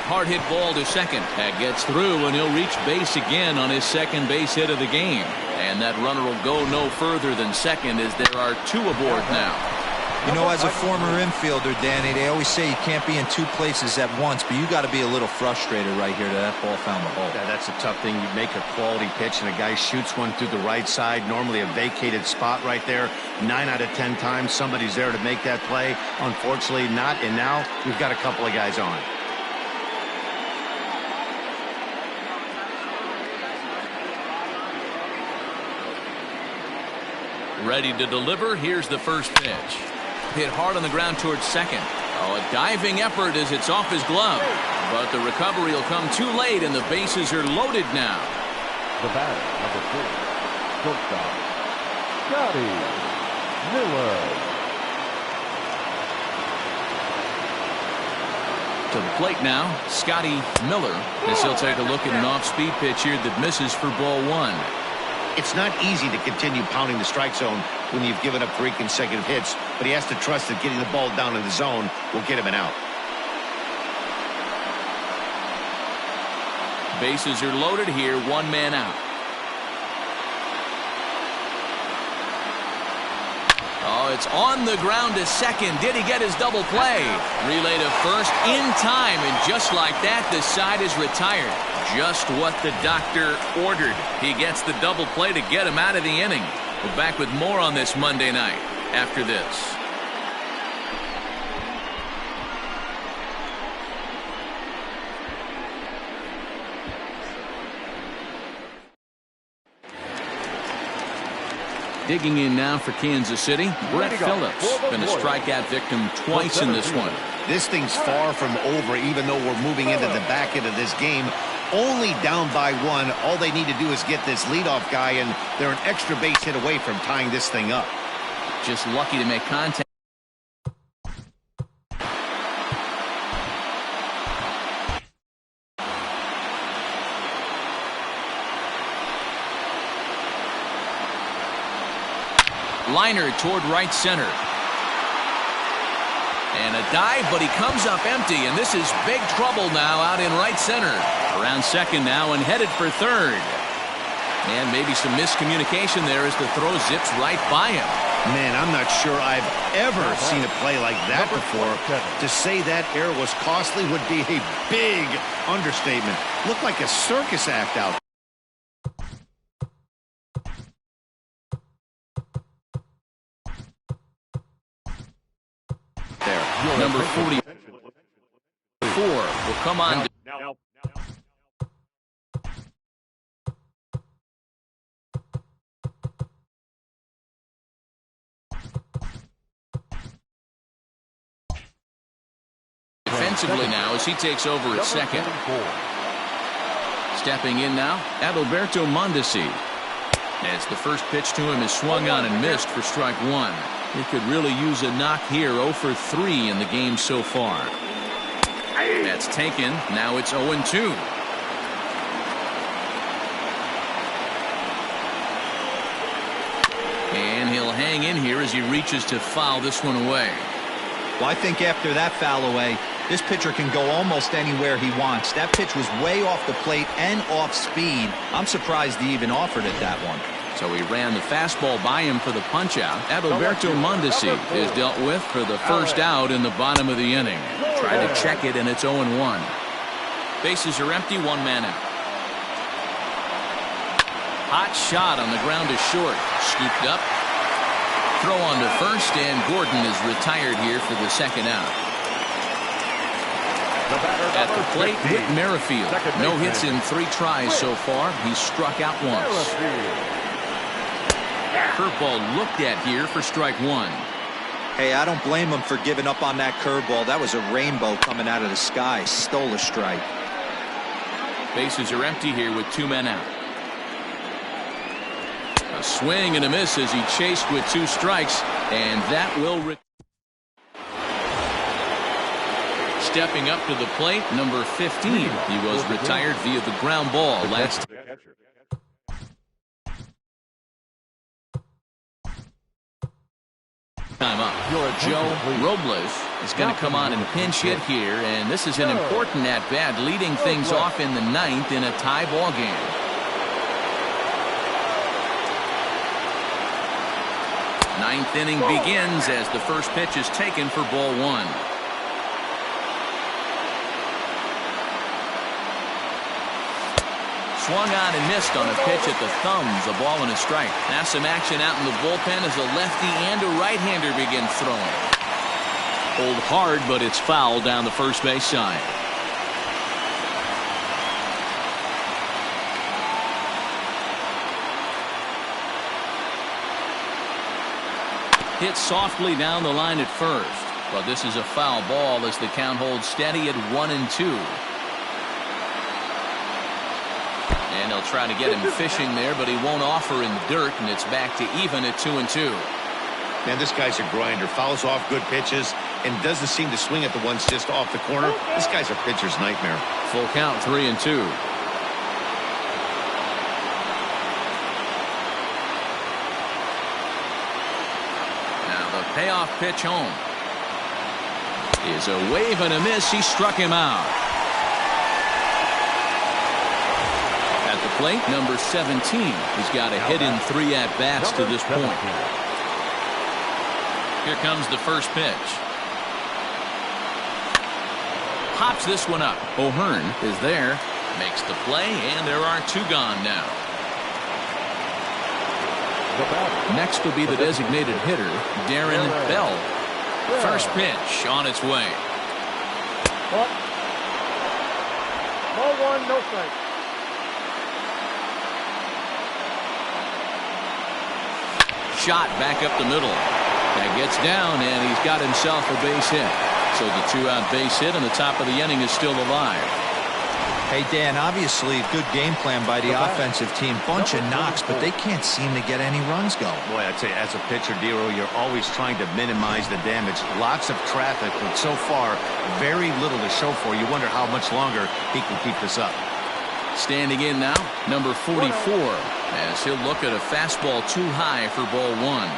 [SPEAKER 1] Hard hit ball to second. That gets through, and he'll reach base again on his second base hit of the game. And that runner will go no further than second as there are 2 aboard now.
[SPEAKER 3] You know, as a former infielder, Danny, they always say you can't be in 2 places at once, but you got to be a little frustrated right here that that ball found the hole.
[SPEAKER 2] Yeah, that's a tough thing. You make a quality pitch and a guy shoots one through the right side, normally a vacated spot right there. 9 out of 10 times somebody's there to make that play. Unfortunately not, and now we've got a couple of guys on.
[SPEAKER 1] Ready to deliver. Here's the first pitch. Hit hard on the ground towards second. Oh, a diving effort as it's off his glove. But the recovery will come too late, and the bases are loaded now.
[SPEAKER 4] The batter, number 4, shortstop, Scotty Miller.
[SPEAKER 1] To the plate now, Scotty Miller, as he'll take a look at an off-speed pitch here that misses for ball 1.
[SPEAKER 2] It's not easy to continue pounding the strike zone when you've given up 3 consecutive hits, but he has to trust that getting the ball down in the zone will get him an out.
[SPEAKER 1] Bases are loaded here, 1 man out. Oh, it's on the ground to second. Did he get his double play? Relay to first in time, and just like that, the side is retired. Just what the doctor ordered. He gets the double play to get him out of the inning. We're back with more on this Monday night after this. Digging in now for Kansas City, Brett Phillips. Been a strikeout victim twice in this one.
[SPEAKER 2] This thing's far from over, even though we're moving into the back end of this game. Only down by 1. All they need to do is get this leadoff guy, and they're an extra base hit away from tying this thing up.
[SPEAKER 1] Just lucky to make contact. Liner toward right center. And a dive, but he comes up empty, and this is big trouble now out in right center. Around second now and headed for third. And maybe some miscommunication there as the throw zips right by him.
[SPEAKER 2] Man, I'm not sure I've ever seen a play like that before. To say that error was costly would be a big understatement. Looked like a circus act out.
[SPEAKER 1] Number 44 will come on. Defensively now as he takes over at second. Stepping in now, Adalberto Mondesi. As the first pitch to him is swung on and missed for strike one. He could really use a knock here. 0 for 3 in the game so far. That's taken. Now it's 0-2. And he'll hang in here as he reaches to foul this one away.
[SPEAKER 3] Well, I think after that foul away, this pitcher can go almost anywhere he wants. That pitch was way off the plate and off speed. I'm surprised he even offered it that one.
[SPEAKER 1] So he ran the fastball by him for the punch-out. Adalberto Mondesi is dealt with for the first out in the bottom of the inning. Tried to check it, and it's 0-1. Bases are empty, one man out. Hot shot on the ground is short. Scooped up. Throw on to first, and Gordon is retired here for the second out. At the plate, Whit Merrifield. No hits in 3 tries so far. He's struck out once. Curveball looked at here for strike one.
[SPEAKER 3] Hey, I don't blame him for giving up on that curveball. That was a rainbow coming out of the sky. Stole a strike.
[SPEAKER 1] Bases are empty here with 2 men out. A swing and a miss as he chased with 2 strikes, and that will stepping up to the plate, number 15. He was retired via the ground ball last time up. Joe Robles is going to come on and pinch hit here, and this is an important at-bat, leading things off in the 9th in a tie ball game. Ninth inning begins as the first pitch is taken for ball 1. Swung on and missed on a pitch at the thumbs. A ball and a strike. Now some action out in the bullpen as a lefty and a right-hander begin throwing. Hold hard, but it's foul down the first base side. Hit softly down the line at first. But this is a foul ball as the count holds steady at 1-2. And they'll try to get him fishing there, but he won't offer in the dirt, and it's back to even at 2-2.
[SPEAKER 2] Man, this guy's a grinder. Fouls off good pitches and doesn't seem to swing at the ones just off the corner. This guy's a pitcher's nightmare.
[SPEAKER 1] Full count, 3-2. Now the payoff pitch home is a wave and a miss. He struck him out. At the plate, number 17. He's got a hit in 3 at-bats to this point. Here comes the first pitch. Pops this one up. O'Hearn is there. Makes the play, and there are 2 gone now. Next will be the designated hitter, Darren Bell. First pitch on its way.
[SPEAKER 6] Ball 1, no strike.
[SPEAKER 1] Shot back up the middle. That gets down, and he's got himself a base hit. So the 2-out base hit, and the top of the inning is still alive.
[SPEAKER 3] Hey, Dan, obviously a good game plan by the offensive team. Bunch of knocks, but they can't seem to get any runs going.
[SPEAKER 2] Boy, I'd say as a pitcher, Dero, you're always trying to minimize the damage. Lots of traffic, but so far, very little to show for. You wonder how much longer he can keep this up.
[SPEAKER 1] Standing in now, number 44, as he'll look at a fastball too high for ball 1.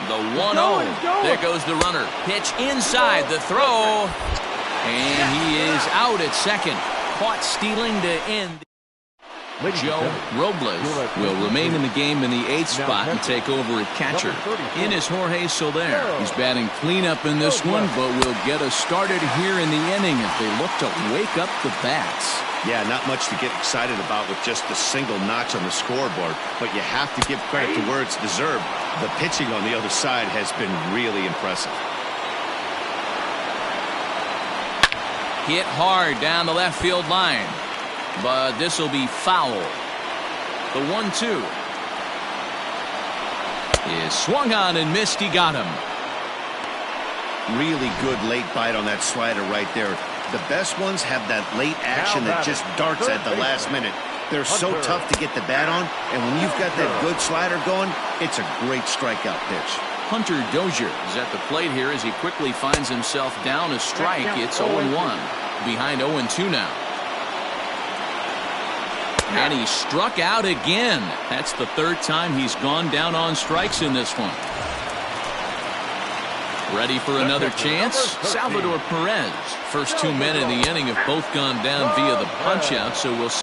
[SPEAKER 1] The 1-0. There goes the runner. Pitch inside the throw. And he is out at second. Caught stealing to end. Joe Robles will remain in the game in the 8th spot and take over at catcher. In is Jorge Soler. He's batting cleanup in this one, but will get us started here in the inning as they look to wake up the bats.
[SPEAKER 2] Yeah, not much to get excited about with just a single notch on the scoreboard, but you have to give credit to where it's deserved. The pitching on the other side has been really impressive.
[SPEAKER 1] Hit hard down the left field line, but this will be foul. The 1-2 is swung on and missed. He got him.
[SPEAKER 2] Really good late bite on that slider right there. The best ones have that late action that just darts at the last minute. They're so tough to get the bat on, and when you've got that good slider going, it's a great strikeout pitch.
[SPEAKER 1] Hunter Dozier is at the plate here as he quickly finds himself down a strike. It's 0-1. Behind 0-2 now. And he struck out again. That's the third time he's gone down on strikes in this one. Ready for another chance? Salvador Perez. First 2 men in the inning have both gone down via the punch-out, so we'll see.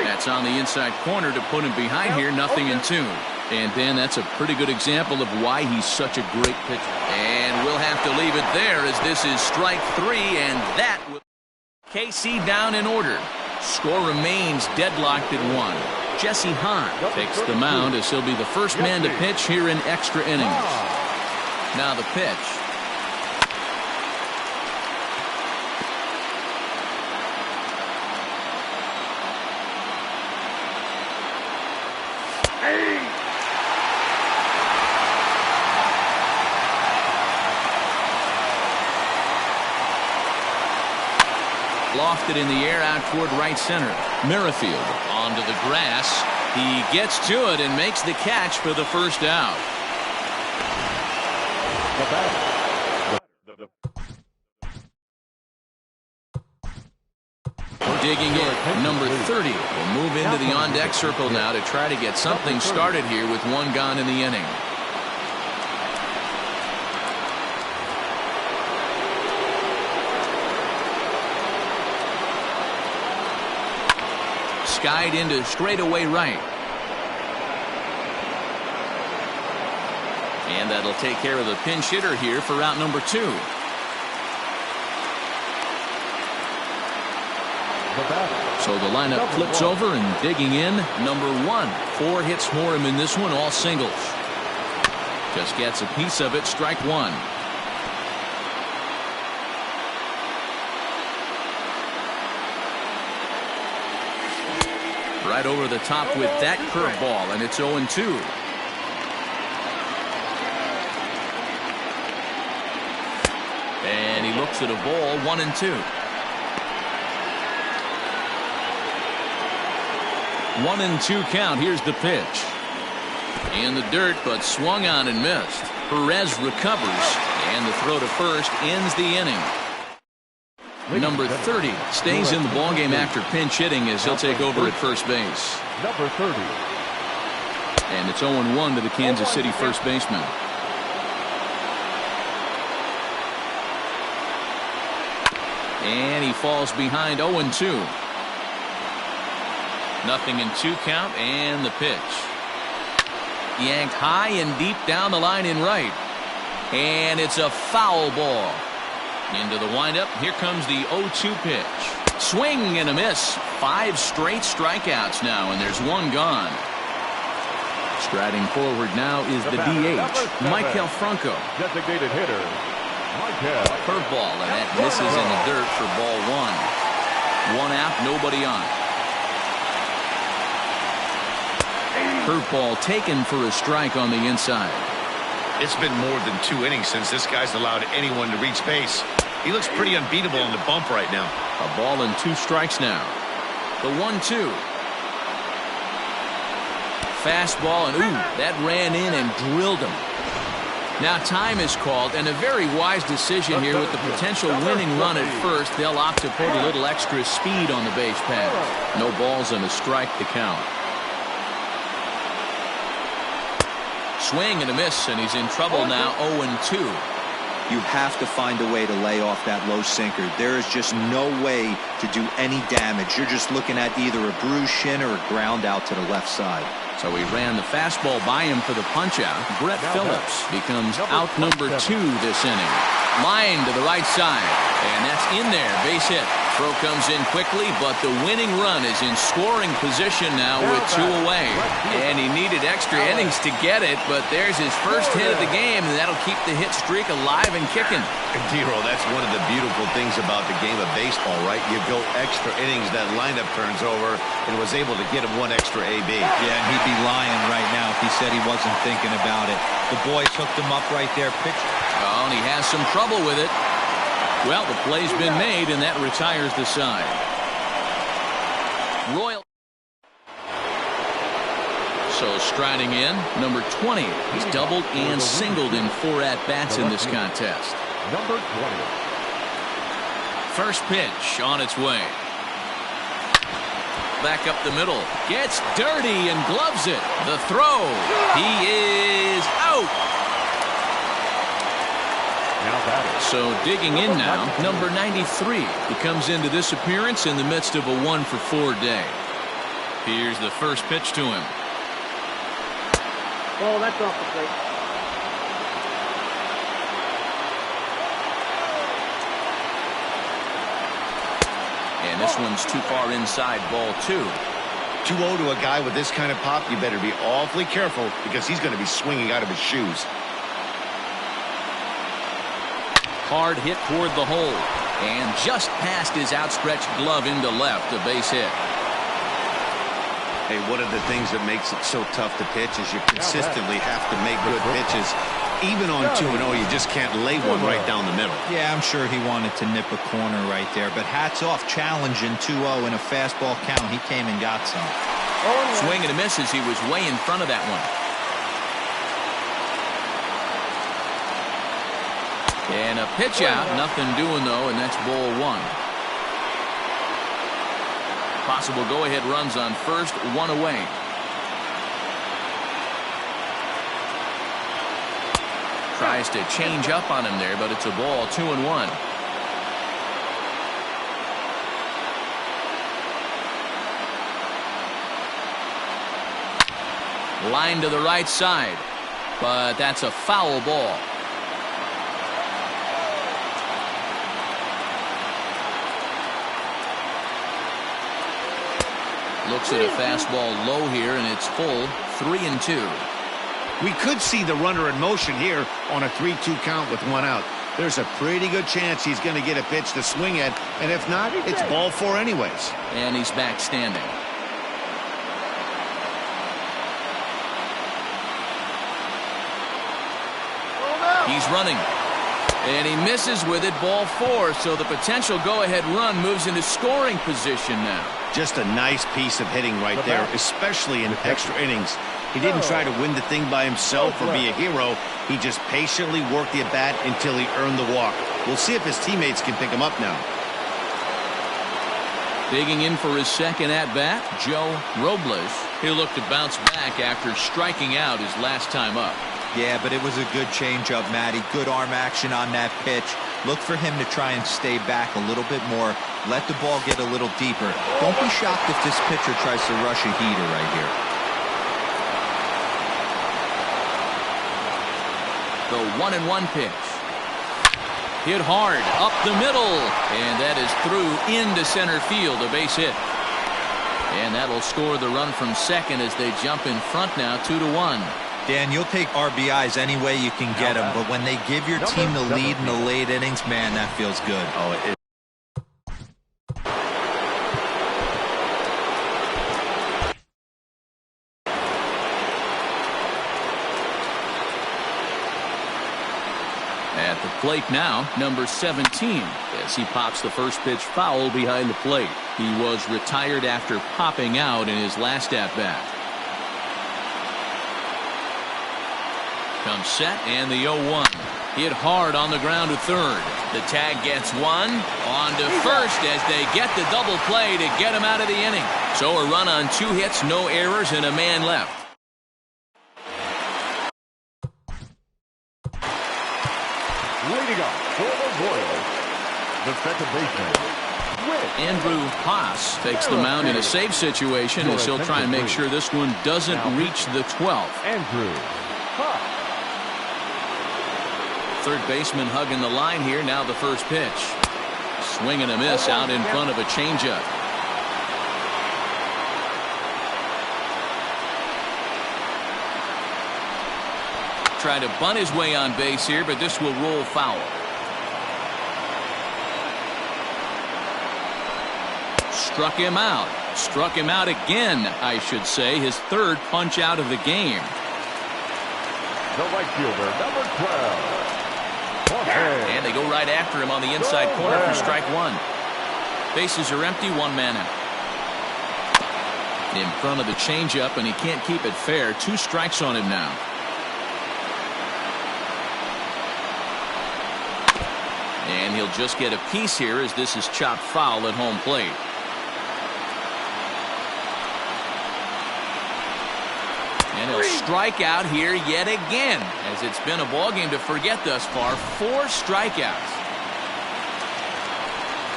[SPEAKER 1] That's on the inside corner to put him behind here. 0-2. And Dan, that's a pretty good example of why he's such a great pitcher. And we'll have to leave it there as this is strike 3, and that will KC down in order. Score remains deadlocked at 1. Jesse Hahn takes the mound as he'll be the first man to pitch here in extra innings. Now the pitch. Lofted in the air out toward right center. Merrifield onto the grass. He gets to it and makes the catch for the first out. Digging in, number 30 will move into the on-deck circle now to try to get something started here with 1 gone in the inning. Skied into straightaway right. And that'll take care of the pinch hitter here for out number 2. So the lineup flips over and digging in, number 1. 4 hits for him in this one, all singles. Just gets a piece of it, strike 1. Right over the top with that curveball, and it's 0-2. And he looks at a ball, 1-2. 1-2 count. Here's the pitch. In the dirt, but swung on and missed. Perez recovers, and the throw to first ends the inning. Number 30 stays in the ballgame after pinch hitting as he'll take over at first base.
[SPEAKER 4] Number 30.
[SPEAKER 1] And it's 0-1 to the Kansas City first baseman. And he falls behind 0-2. 0-2 count and the pitch. Yanked high and deep down the line in right. And it's a foul ball. Into the windup. Here comes the 0-2 pitch. Swing and a miss. 5 straight strikeouts now, and there's 1 gone. Striding forward now is the DH, Michael Franco.
[SPEAKER 4] Designated hitter, Michael.
[SPEAKER 1] Curveball, and that misses in the dirt for ball 1. 1 out, nobody on. Curveball taken for a strike on the inside.
[SPEAKER 2] It's been more than 2 innings since this guy's allowed anyone to reach base. He looks pretty unbeatable on the bump right now.
[SPEAKER 1] A ball and 2 strikes now. The 1-2. Fastball, and ooh, that ran in and drilled him. Now time is called, and a very wise decision here with the potential winning run at first. They'll opt to put a little extra speed on the base path. No balls and a strike to count. Swing and a miss, and he's in trouble now. 0-2.
[SPEAKER 3] You have to find a way to lay off that low sinker. There is just no way to do any damage. You're just looking at either a bruised shin or a ground out to the left side.
[SPEAKER 1] So he ran the fastball by him for the punch-out. Brett Phillips becomes out number 2 this inning. Line to the right side, and that's in there. Base hit. Throw comes in quickly, but the winning run is in scoring position now with 2 away. And he needed extra innings to get it, but there's his first hit of the game, and that'll keep the hit streak alive and kicking.
[SPEAKER 2] Dero, that's one of the beautiful things about the game of baseball, right? You go extra innings, that lineup turns over, and was able to get him 1 extra AB.
[SPEAKER 3] Yeah, and he'd be lying right now if he said he wasn't thinking about it. The boys hooked him up right there, pitched.
[SPEAKER 1] Oh, and he has some trouble with it. Well, the play's been made, and that retires the side. Royal. So striding in, number 20. He's doubled and singled in 4 at-bats in this contest.
[SPEAKER 4] Number 20.
[SPEAKER 1] First pitch on its way. Back up the middle. Gets dirty and gloves it. The throw. He is out. So digging in now, number 93. He comes into this appearance in the midst of a 1-for-4 day. Here's the first pitch to him.
[SPEAKER 6] Oh, that's off the plate.
[SPEAKER 1] And this one's too far inside, ball 2.
[SPEAKER 2] 2-0 to a guy with this kind of pop, you better be awfully careful because he's going to be swinging out of his shoes.
[SPEAKER 1] Hard hit toward the hole, and just past his outstretched glove into left, a base hit.
[SPEAKER 2] Hey, one of the things that makes it so tough to pitch is you consistently have to make good pitches. Even on 2-0, you just can't lay one right down the middle.
[SPEAKER 3] Yeah, I'm sure he wanted to nip a corner right there, but hats off, challenging 2-0 in a fastball count. He came and got some.
[SPEAKER 1] Swing and a miss as he was way in front of that one. And a pitch out, nothing doing though, and that's ball 1. Possible go-ahead runs on first, 1 away. Tries to change up on him there, but it's a ball, 2-1. Line to the right side, but that's a foul ball. Looks at a fastball low here, and it's full, 3-2.
[SPEAKER 2] We could see the runner in motion here on a 3-2 count with 1 out. There's a pretty good chance he's going to get a pitch to swing at, and if not, it's ball 4 anyways.
[SPEAKER 1] And he's back standing. He's running. And he misses with it, ball 4, so the potential go-ahead run moves into scoring position now.
[SPEAKER 2] Just a nice piece of hitting right there, especially in extra innings. He didn't try to win the thing by himself or be a hero. He just patiently worked the at-bat until he earned the walk. We'll see if his teammates can pick him up now.
[SPEAKER 1] Digging in for his second at-bat, Joe Robles. He'll look to bounce back after striking out his last time up.
[SPEAKER 3] Yeah, but it was a good changeup, Matty. Good arm action on that pitch. Look for him to try and stay back a little bit more. Let the ball get a little deeper. Don't be shocked if this pitcher tries to rush a heater right here.
[SPEAKER 1] The 1-1 pitch. Hit hard up the middle, and that is through into center field, a base hit. And that'll score the run from second as they jump in front now, 2-1.
[SPEAKER 3] Dan, you'll take RBIs any way you can get them, but when they give your team the lead in the late innings, man, that feels good.
[SPEAKER 1] At the plate now, number 17, as he pops the first pitch foul behind the plate. He was retired after popping out in his last at-bat. Comes set, and the 0-1. Hit hard on the ground to third. The tag gets 1. On to first as they get the double play to get him out of the inning. So a run on 2 hits, no errors, and a man left.
[SPEAKER 4] Leading up for the Royals, the second baseman,
[SPEAKER 1] Andrew Haas takes the mound in a safe situation as he'll try and make sure this one doesn't reach the 12th.
[SPEAKER 4] Andrew Haas.
[SPEAKER 1] Third baseman hugging the line here. Now the first pitch. Swing and a miss out in front of a changeup. Try to bunt his way on base here, but this will roll foul. Struck him out. Struck him out again, I should say. His third punch out of the game.
[SPEAKER 4] The right fielder, number 12.
[SPEAKER 1] And they go right after him on the inside corner for strike one. Bases are empty, one man out. In front of the changeup, and he can't keep it fair. 2 strikes on him now. And he'll just get a piece here as this is chopped foul at home plate. And he'll strike out here yet again, as it's been a ball game to forget thus far. 4 strikeouts.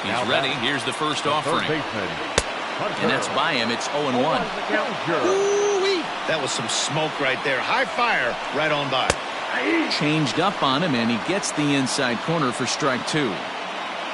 [SPEAKER 1] He's ready. Here's the first offering. And that's by him. It's 0-1.
[SPEAKER 2] That was some smoke right there. High fire right on by.
[SPEAKER 1] Changed up on him, and he gets the inside corner for strike 2.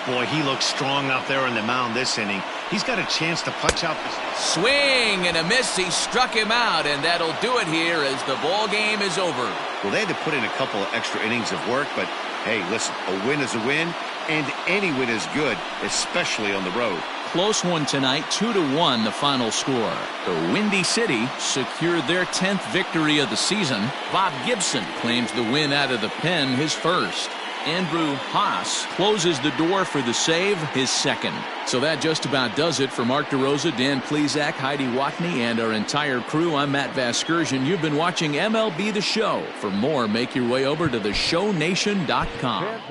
[SPEAKER 2] Boy, he looks strong out there on the mound this inning. He's got a chance to punch out the
[SPEAKER 1] swing and a miss. He struck him out, and that'll do it here as the ball game is over.
[SPEAKER 2] Well, they had to put in a couple of extra innings of work, but hey, listen, a win is a win, and any win is good, especially on the road.
[SPEAKER 1] Close one tonight, 2-1 the final score. The Windy City secured their 10th victory of the season. Bob Gibson claims the win out of the pen, his first. Andrew Haas closes the door for the save, his second. So that just about does it for Mark DeRosa, Dan Plesac, Heidi Watney, and our entire crew. I'm Matt Vasgersian. You've been watching MLB The Show. For more, make your way over to theshownation.com.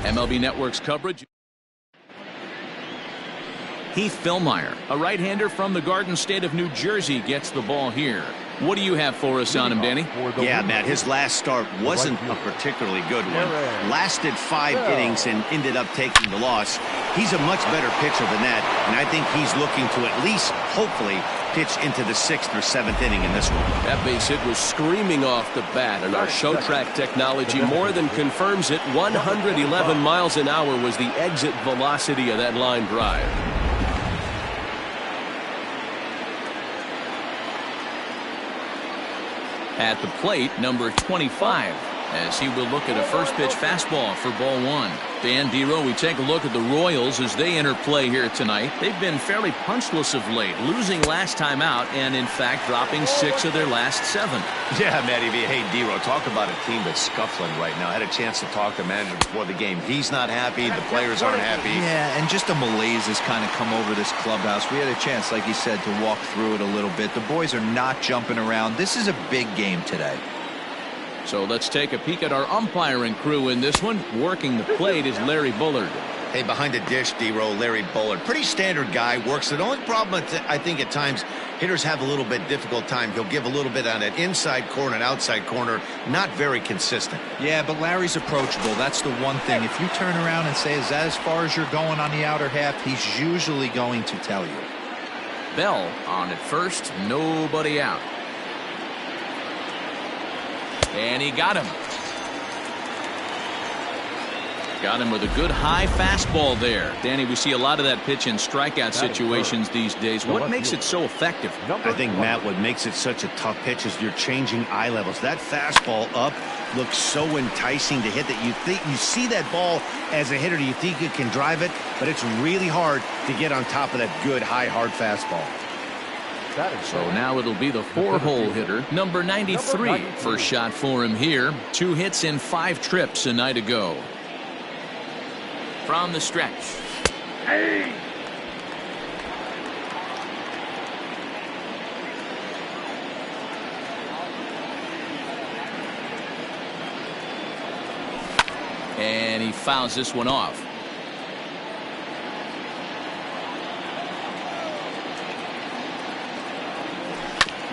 [SPEAKER 1] MLB Network's coverage. Heath Fillmyer, a right-hander from the Garden State of New Jersey, gets the ball here. What do you have for us on him, Danny?
[SPEAKER 2] Yeah, Matt, his last start wasn't a particularly good one. Lasted 5 innings and ended up taking the loss. He's a much better pitcher than that, and I think he's looking to at least, hopefully, pitch into the 6th or 7th inning in this one.
[SPEAKER 7] That base hit was screaming off the bat, and our show track technology more than confirms it. 111 miles an hour was the exit velocity of that line drive.
[SPEAKER 1] At the plate, number 25, as he will look at a first pitch fastball for ball 1. Dan Dero, we take a look at the Royals as they enter play here tonight. They've been fairly punchless of late, losing last time out and, in fact, dropping 6 of their last 7.
[SPEAKER 2] Yeah, Matty V. Hey, Dero, talk about a team that's scuffling right now. I had a chance to talk to the manager before the game. He's not happy. The players aren't happy.
[SPEAKER 3] Yeah, and just a malaise has kind of come over this clubhouse. We had a chance, like you said, to walk through it a little bit. The boys are not jumping around. This is a big game today.
[SPEAKER 1] So let's take a peek at our umpiring crew in this one. Working the plate is Larry Bullard.
[SPEAKER 2] Hey, behind the dish, D-Row, Larry Bullard. Pretty standard guy, works. The only problem, I think, at times, hitters have a little bit difficult time. He'll give a little bit on that inside corner and outside corner. Not very consistent.
[SPEAKER 3] Yeah, but Larry's approachable. That's the one thing. If you turn around and say, is that as far as you're going on the outer half, he's usually going to tell you.
[SPEAKER 1] Bell on at first, nobody out. And he got him. Got him with a good high fastball there. Danny, we see a lot of that pitch in strikeout situations these days. What makes it so effective?
[SPEAKER 2] I think, Matt, what makes it such a tough pitch is you're changing eye levels. That fastball up looks so enticing to hit that you see that ball as a hitter, you think you can drive it, but it's really hard to get on top of that good high hard fastball.
[SPEAKER 1] So now it'll be the 4-hole hitter, number 93. First shot for him here. 2 hits in 5 trips a night ago. From the stretch.
[SPEAKER 6] Hey.
[SPEAKER 1] And he fouls this one off.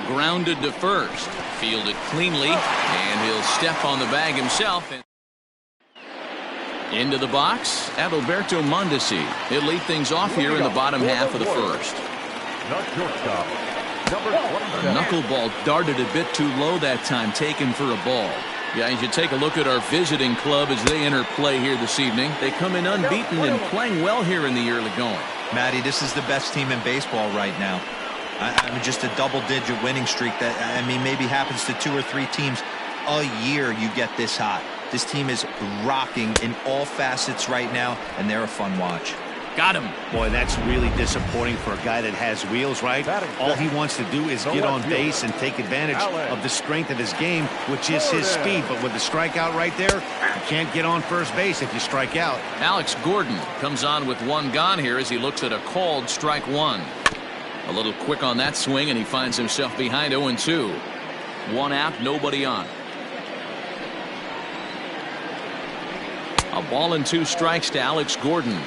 [SPEAKER 1] Grounded to first. Fielded cleanly. And he'll step on the bag himself. Into the box, Adalberto Mondesi. He'll lead things off here in the bottom half of the first. The knuckleball darted a bit too low that time, taken for a ball. Guys, you take a look at our visiting club as they enter play here this evening. They come in unbeaten and playing well here in the early going.
[SPEAKER 3] Matty, this is the best team in baseball right now. I mean, just a double-digit winning streak that, I mean, maybe happens to 2 or 3 teams a year you get this hot. This team is rocking in all facets right now, and they're a fun watch.
[SPEAKER 1] Got him.
[SPEAKER 2] Boy, that's really disappointing for a guy that has wheels, right? All he wants to do is get on base and take advantage of the strength of his game, which is his speed. But with the strikeout right there, you can't get on first base if you strike out.
[SPEAKER 1] Alex Gordon comes on with 1 gone here as he looks at a called strike 1. A little quick on that swing, and he finds himself behind 0-2. 1 out, nobody on. A ball and 2 strikes to Alex Gordon.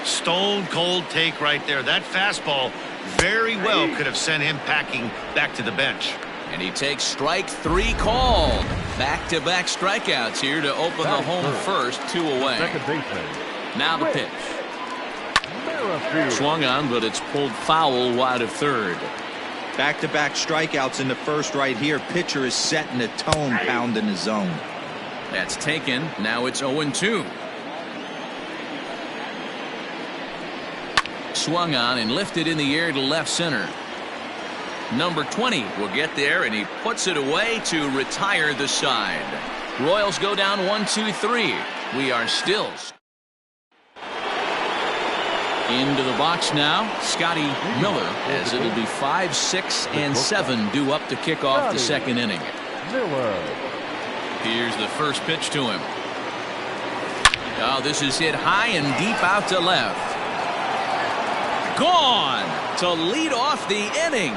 [SPEAKER 2] Stone cold take right there. That fastball very well could have sent him packing back to the bench.
[SPEAKER 1] And he takes strike 3 called. Back-to-back strikeouts here to open the home first, 2 away. Now the pitch. Swung on, but it's pulled foul wide of third.
[SPEAKER 3] Back-to-back strikeouts in the first right here. Pitcher is setting the tone, pounding the zone.
[SPEAKER 1] That's taken. Now it's 0-2. Swung on and lifted in the air to left center. Number 20 will get there, and he puts it away to retire the side. Royals go down 1-2-3. We are still. Into the box now, Scotty Miller, as it'll be 5, 6, and 7 due up to kick off the second inning. Here's the first pitch to him. Oh, this is hit high and deep out to left. Gone to lead off the inning.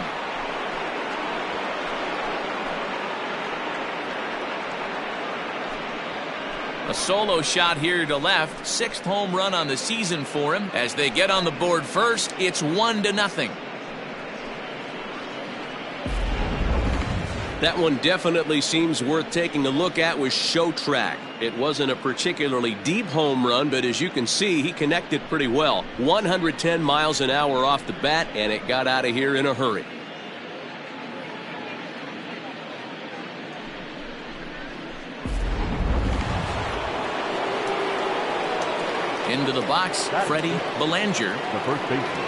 [SPEAKER 1] A solo shot here to left. 6th home run on the season for him. As they get on the board first, it's 1-0.
[SPEAKER 7] That one definitely seems worth taking a look at with Show Track. It wasn't a particularly deep home run, but as you can see, he connected pretty well. 110 miles an hour off the bat, and it got out of here in a hurry.
[SPEAKER 1] Into the box, Freddie Belanger.
[SPEAKER 4] The first baseman.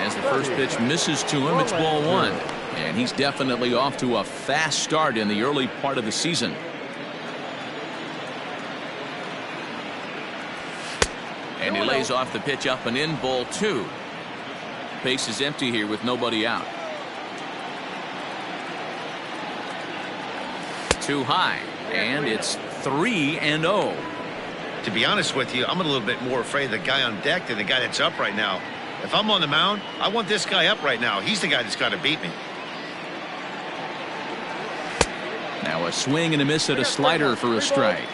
[SPEAKER 1] As the first pitch misses to him, it's ball 1. And he's definitely off to a fast start in the early part of the season. And he lays off the pitch up and in, ball 2. Base is empty here with nobody out. Too high, and it's 3-0.
[SPEAKER 2] To be honest with you, I'm a little bit more afraid of the guy on deck than the guy that's up right now. If I'm on the mound, I want this guy up right now. He's the guy that's got to beat me.
[SPEAKER 1] Now a swing and a miss at a slider for a strike.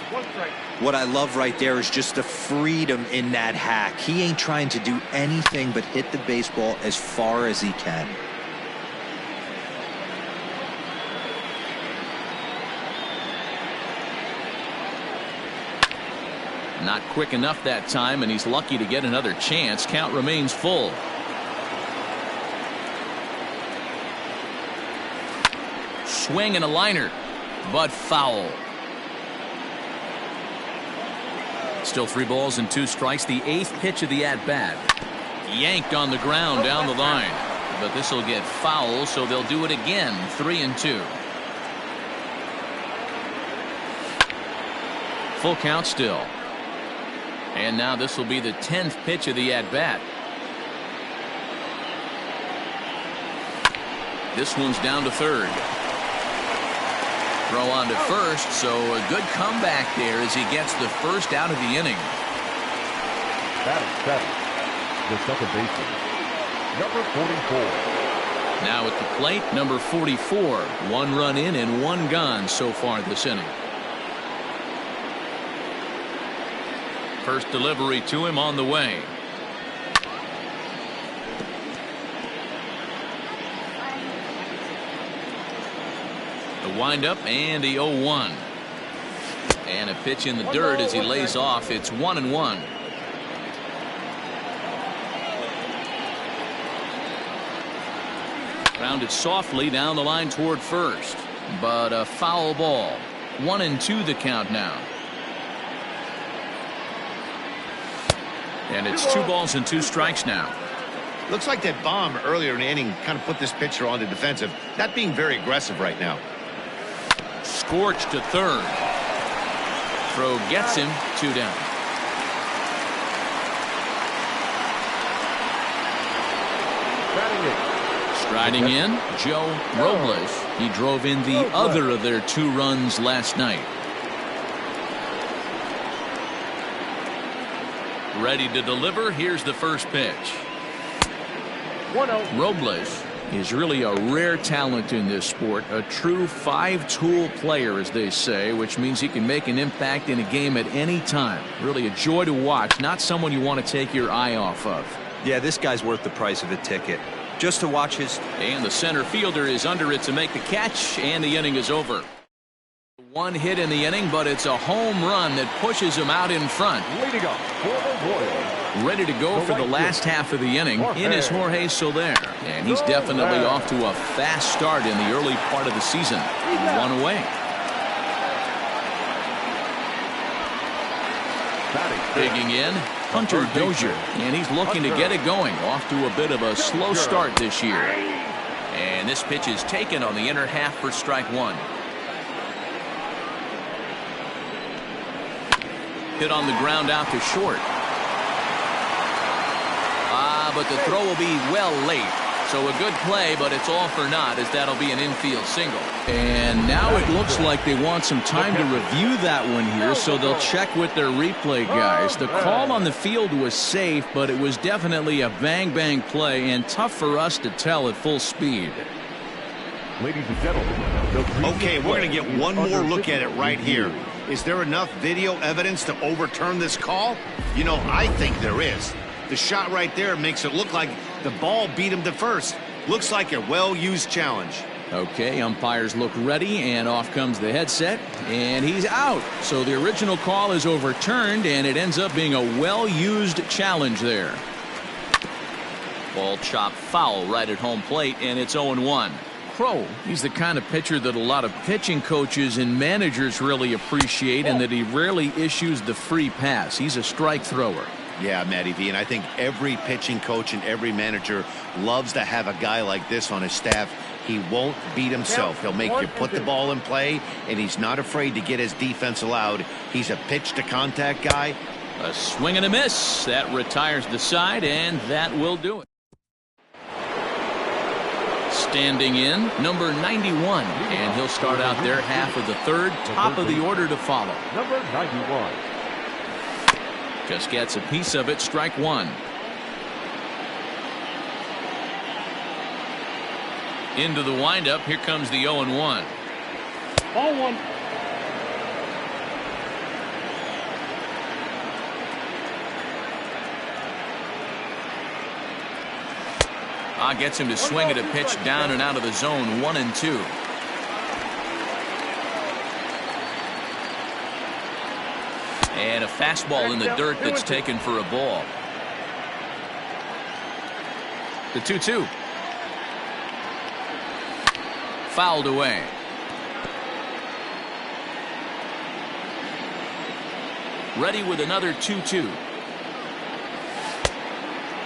[SPEAKER 3] What I love right there is just the freedom in that hack. He ain't trying to do anything but hit the baseball as far as he can.
[SPEAKER 1] Not quick enough that time, and he's lucky to get another chance. Count remains full. Swing and a liner, but foul. Still 3 balls and 2 strikes. The 8th pitch of the at-bat. Yanked on the ground down the line. But this will get foul, so they'll do it again. 3-2. Full count still. And now this will be the 10th pitch of the at-bat. This one's down to third. Throw on to first, so a good comeback there as he gets the first out of the inning.
[SPEAKER 4] Batting seventh, the second baseman, number 44.
[SPEAKER 1] Now at the plate, number 44. 1 run in and 1 gone so far this inning. First delivery to him on the way. The windup and the 0-1. And a pitch in the dirt as he lays off. It's 1-1. Grounded softly down the line toward first. But a foul ball. 1-2 the count now. And it's 2 balls and 2 strikes now.
[SPEAKER 2] Looks like that bomb earlier in the inning kind of put this pitcher on the defensive. Not being very aggressive right now.
[SPEAKER 1] Scorched to third. Throw gets him. 2 down. Striding in, Joe Robles. He drove in the other of their 2 runs last night. Ready to deliver. Here's the first pitch. Robles is really a rare talent in this sport. A true 5-tool player, as they say, which means he can make an impact in a game at any time. Really a joy to watch. Not someone you want to take your eye off of.
[SPEAKER 3] Yeah, this guy's worth the price of a ticket. Just to watch his...
[SPEAKER 1] And the center fielder is under it to make the catch, and the inning is over. 1 hit in the inning, but it's a home run that pushes him out in front.
[SPEAKER 4] Leading up for the Royals.
[SPEAKER 1] Ready to go for the last half of the inning in is Jorge Soler. And he's definitely off to a fast start in the early part of the season. 1 away. Digging in, Hunter Dozier. And he's looking to get it going. Off to a bit of a slow start this year. And this pitch is taken on the inner half for strike 1. Hit on the ground out to short. But the throw will be well late. So a good play, but it's all for naught, as that'll be an infield single. And now it looks like they want some time to review that one here, so they'll check with their replay guys. The call on the field was safe, but it was definitely a bang-bang play and tough for us to tell at full speed.
[SPEAKER 4] Ladies and gentlemen.
[SPEAKER 2] Okay, we're going to get one more look at it right here. Is there enough video evidence to overturn this call? You know, I think there is. The shot right there makes it look like the ball beat him to first. Looks like a well-used challenge.
[SPEAKER 1] Okay, umpires look ready, and off comes the headset, and he's out. So the original call is overturned, and it ends up being a well-used challenge there. Ball chopped foul right at home plate, and it's 0-1. Crow, he's the kind of pitcher that a lot of pitching coaches and managers really appreciate, and that he rarely issues the free pass. He's a strike thrower.
[SPEAKER 2] Yeah, Matty V, and I think every pitching coach and every manager loves to have a guy like this on his staff. He won't beat himself. He'll make you put the ball in play, and he's not afraid to get his defense allowed. He's a pitch-to-contact guy.
[SPEAKER 1] A swing and a miss. That retires the side, and that will do it. Standing in, number 91, and he'll start out their half of the third, top of the order to follow.
[SPEAKER 4] Number 91.
[SPEAKER 1] Just gets a piece of it, strike 1. Into the windup, here comes the 0-1.
[SPEAKER 6] Ball one.
[SPEAKER 1] Gets him to swing at a pitch down and out of the zone. 1-2. And a fastball in the dirt that's taken for a ball. The 2-2. Fouled away. Ready with another 2-2.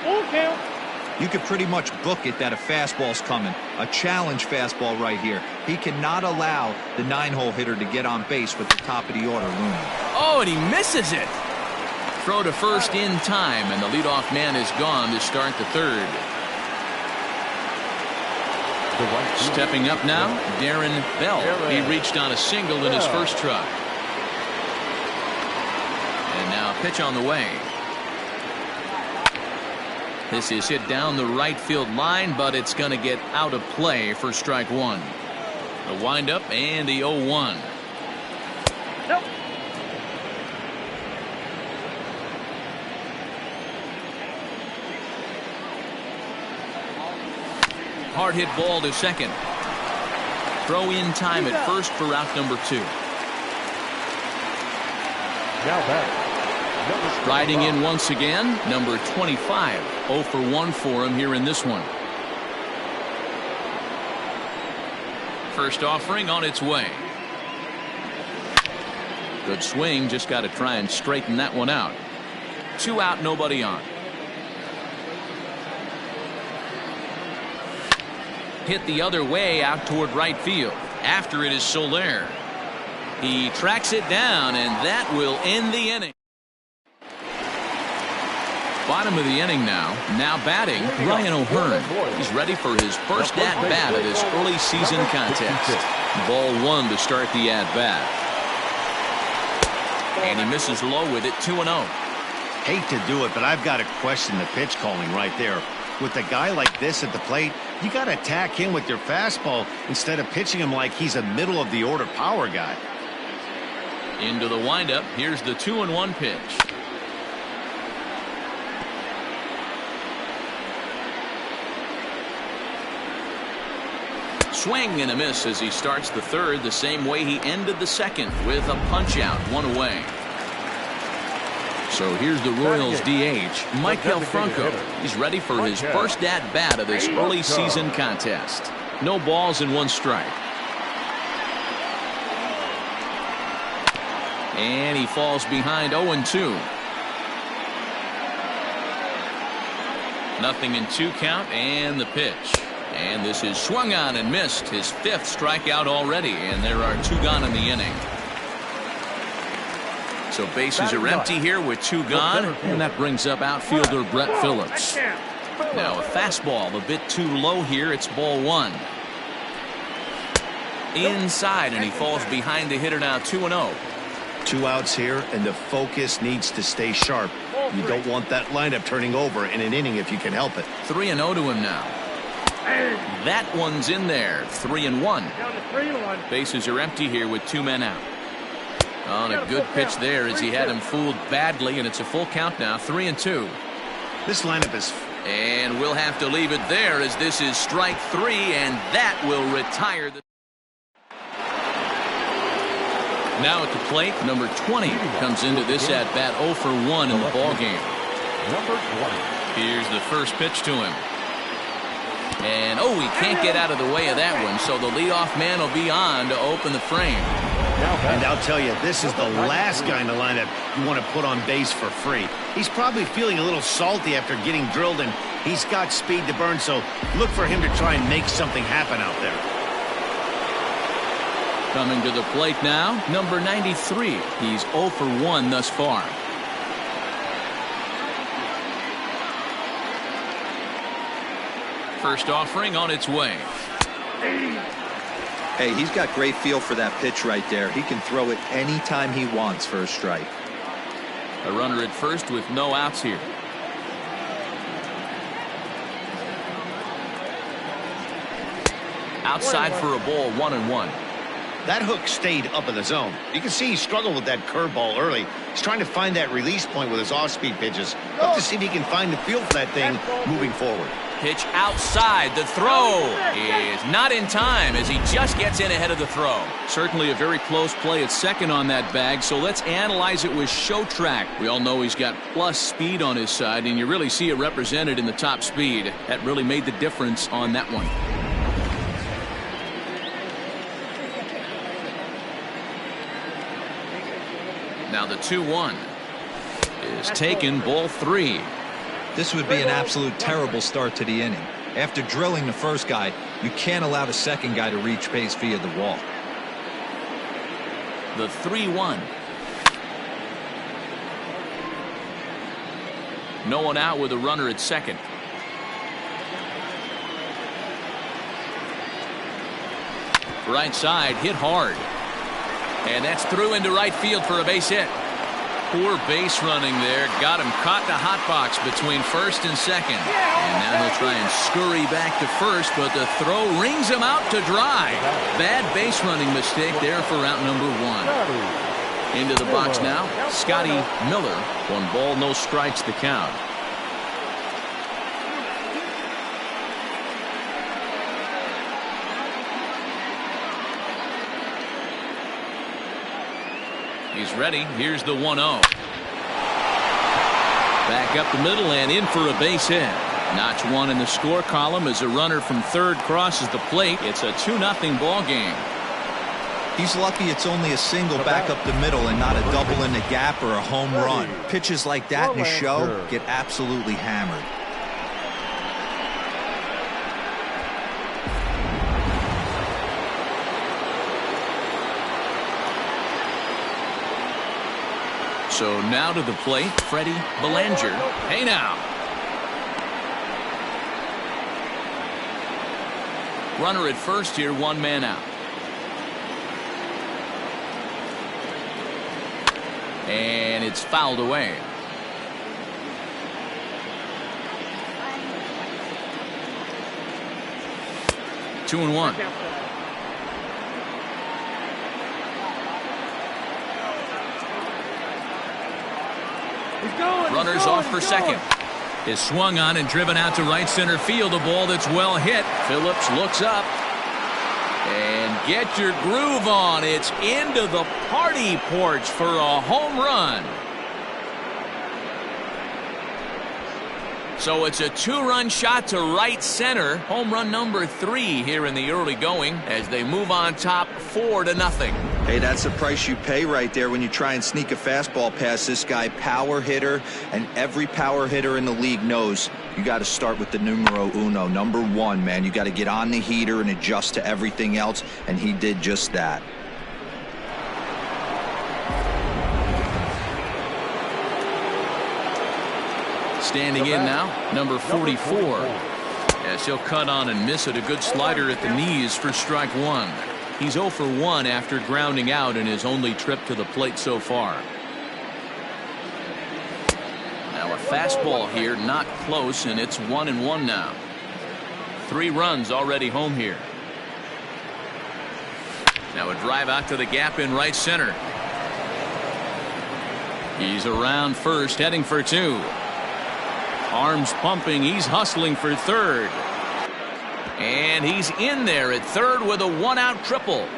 [SPEAKER 6] Full count.
[SPEAKER 3] You could pretty much book it that a fastball's coming. A challenge fastball right here. He cannot allow the 9-hole hitter to get on base with the top of the order looming.
[SPEAKER 1] Oh, and he misses it. Throw to first in time, and the leadoff man is gone to start the third. Stepping up now, Darren Bell. He reached on a single in his first try. And now pitch on the way. This is hit down the right field line, but it's going to get out of play for strike one. The windup and the 0-1.
[SPEAKER 6] Nope.
[SPEAKER 1] Hard hit ball to second. Throw in time at first for out number 2.
[SPEAKER 4] Now back.
[SPEAKER 1] Riding in once again, number 25. 0 for 1 for him here in this one. First offering on its way. Good swing, just got to try and straighten that one out. 2 out, nobody on. Hit the other way out toward right field. After it is Soler. He tracks it down, and that will end the inning. Bottom of the inning now. Now batting, Ryan O'Hearn. He's ready for his first at-bat of this early season contest. Ball 1 to start the at-bat. And he misses low with it, 2-0.
[SPEAKER 2] Hate to do it, but I've got to question the pitch calling right there. With a guy like this at the plate, you got to attack him with your fastball instead of pitching him like he's a middle-of-the-order power guy.
[SPEAKER 1] Into the windup. Here's the 2-1 pitch. Swing and a miss as he starts the third the same way he ended the second with a punch out, 1 away. So here's the Royals DH, Michael Franco. He's ready for his first at-bat of this early season contest. No balls and 1 strike. And he falls behind 0-2. Nothing in 2 count and the pitch. And this is swung on and missed, his 5th strikeout already, and there are 2 gone in the inning. So bases are empty here with 2 gone, and that brings up outfielder Brett Phillips. Now a fastball a bit too low here. It's ball 1. Inside, and he falls behind the hitter now, 2-0.
[SPEAKER 2] 2 outs here, and the focus needs to stay sharp. You don't want that lineup turning over in an inning if you can help it.
[SPEAKER 1] 3-0 to him now. That one's in there. 3-1.
[SPEAKER 6] Down to 3-1.
[SPEAKER 1] Bases are empty here with 2 men out. On a good pitch there as he had him fooled badly, and it's a full count now. 3-2.
[SPEAKER 2] This lineup is.
[SPEAKER 1] And we'll have to leave it there as this is strike 3, and that will retire the. Now at the plate, number 20 comes into this at bat 0 for 1 in the ball game.
[SPEAKER 4] Number 20.
[SPEAKER 1] Here's the first pitch to him. And oh, he can't get out of the way of that one, so the leadoff man will be on to open the frame.
[SPEAKER 2] And I'll tell you, this is the last guy in the lineup you want to put on base for free. He's probably feeling a little salty after getting drilled, and he's got speed to burn, so look for him to try and make something happen out there.
[SPEAKER 1] Coming to the plate now, number 93. He's 0 for 1 thus far. First offering on its way.
[SPEAKER 3] Hey, he's got great feel for that pitch right there. He can throw it anytime he wants for a strike.
[SPEAKER 1] A runner at first with no outs here. Outside for a ball, 1-1.
[SPEAKER 2] That hook stayed up in the zone. You can see he struggled with that curveball early. He's trying to find that release point with his off-speed pitches. Look to see if he can find the feel for that thing moving forward.
[SPEAKER 1] Pitch outside. The throw is not in time as he just gets in ahead of the throw. Certainly a very close play at second on that bag, so let's analyze it with show track. We all know he's got plus speed on his side, and you really see it represented in the top speed. That really made the difference on that one. Now the 2-1 is taken, ball 3.
[SPEAKER 3] This would be an absolute terrible start to the inning. After drilling the first guy, you can't allow the second guy to reach base via the wall.
[SPEAKER 1] The 3-1. No one out with a runner at second. Right side, hit hard. And that's through into right field for a base hit. Poor base running there. Got him caught in the hot box between first and second. And now he'll try and scurry back to first, but the throw rings him out to dry. Bad base running mistake there for out number 1. Into the box now, Scotty Miller. 1 ball, no strikes the count. He's ready. Here's the 1-0. Back up the middle and in for a base hit. Notch 1 in the score column as a runner from third crosses the plate. It's a 2-0 ball game.
[SPEAKER 3] He's lucky it's only a single back up the middle and not a double in the gap or a home run. Pitches like that in a show get absolutely hammered.
[SPEAKER 1] So now to the plate, Freddie Belanger. Hey now. Runner at first here, 1 man out. And it's fouled away. Two and 1. Runners off for second. Is swung on and driven out to right center field. A ball that's well hit. Phillips looks up. And get your groove on. It's into the party porch for a home run. So it's a 2-run shot to right center. Home run number 3 here in the early going as they move on top 4-0.
[SPEAKER 3] Hey, that's the price you pay right there when you try and sneak a fastball past this guy. Power hitter, and every power hitter in the league knows you got to start with the numero uno, number 1, man. You got to get on the heater and adjust to everything else, and he did just that.
[SPEAKER 1] Standing in now, number 44. As he'll cut on and miss it. A good slider at the knees for strike 1. He's 0 for 1 after grounding out in his only trip to the plate so far. Now a fastball here, not close, and it's 1-1 now. 3 runs already home here. Now a drive out to the gap in right center. He's around first, heading for 2. Arms pumping, he's hustling for third. And he's in there at third with a 1-out triple.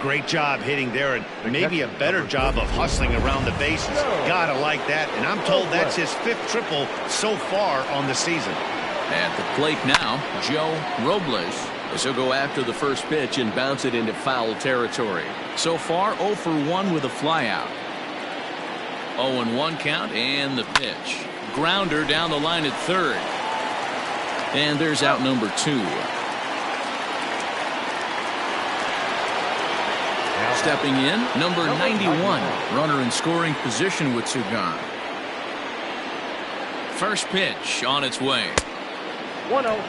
[SPEAKER 2] Great job hitting there, and maybe a better job of hustling around the bases. Gotta like that, and I'm told that's his 5th triple so far on the season.
[SPEAKER 1] At the plate now, Joe Robles. As he'll go after the first pitch and bounce it into foul territory. So far, 0 for 1 with a flyout. 0-1 count, and the pitch. Grounder down the line at third. And there's out number 2. Stepping in, number 91. Runner in scoring position with Sugan. First pitch on its way.
[SPEAKER 6] 1-0.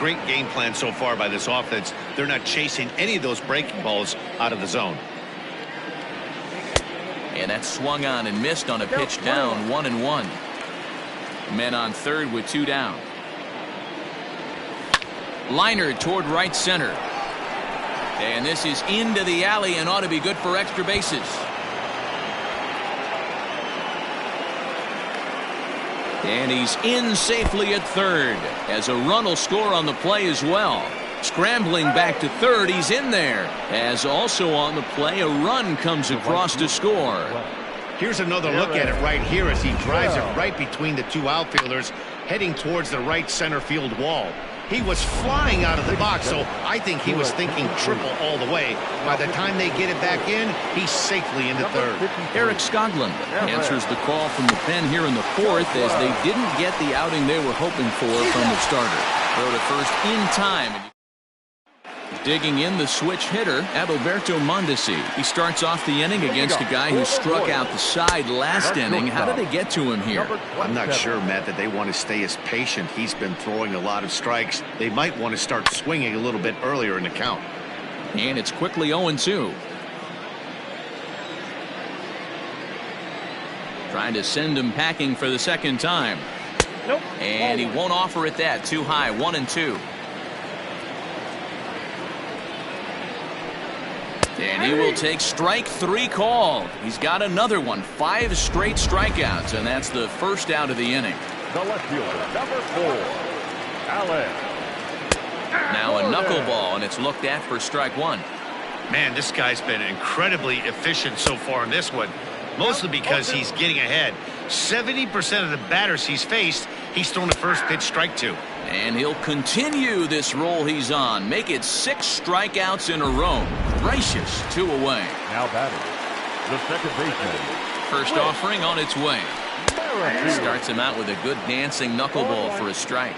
[SPEAKER 2] Great game plan so far by this offense. They're not chasing any of those breaking balls out of the zone.
[SPEAKER 1] And that swung on and missed on a pitch down, 1-1. Men on third with 2 down. Liner toward right center. And this is into the alley and ought to be good for extra bases. And he's in safely at third, as a run will score on the play as well. Scrambling back to third, he's in there, as also on the play a run comes across to score.
[SPEAKER 2] Here's another look at it right here as he drives it right between the two outfielders, heading towards the right center field wall. He was flying out of the box, so I think he was thinking triple all the way. By the time they get it back in, he's safely into third.
[SPEAKER 1] Eric Skoglund answers the call from the pen here in the fourth, as they didn't get the outing they were hoping for from the starter. Throw to first in time. Digging in the switch hitter, Adalberto Mondesi. He starts off the inning against a guy who struck out the side last inning. How did they get to him here?
[SPEAKER 2] I'm not sure, Matt, that they want to stay as patient. He's been throwing a lot of strikes. They might want to start swinging a little bit earlier in the count.
[SPEAKER 1] And it's quickly 0-2. Trying to send him packing for the second time.
[SPEAKER 6] Nope.
[SPEAKER 1] And he won't offer it that. Too high. 1-2. And he will take strike 3 called. He's got another one. 5 straight strikeouts, and that's the first out of the inning.
[SPEAKER 4] The left fielder, number 4, Allen.
[SPEAKER 1] Now a knuckleball, and it's looked at for strike 1.
[SPEAKER 2] Man, this guy's been incredibly efficient so far in this one, mostly because he's getting ahead. 70% of the batters he's faced, he's thrown the first pitch strike 2.
[SPEAKER 1] And he'll continue this roll he's on. Make it 6 strikeouts in a row. Gracious, 2 away.
[SPEAKER 4] Now batting, the second baseman.
[SPEAKER 1] First offering on its way. Starts him out with a good dancing knuckleball for a strike.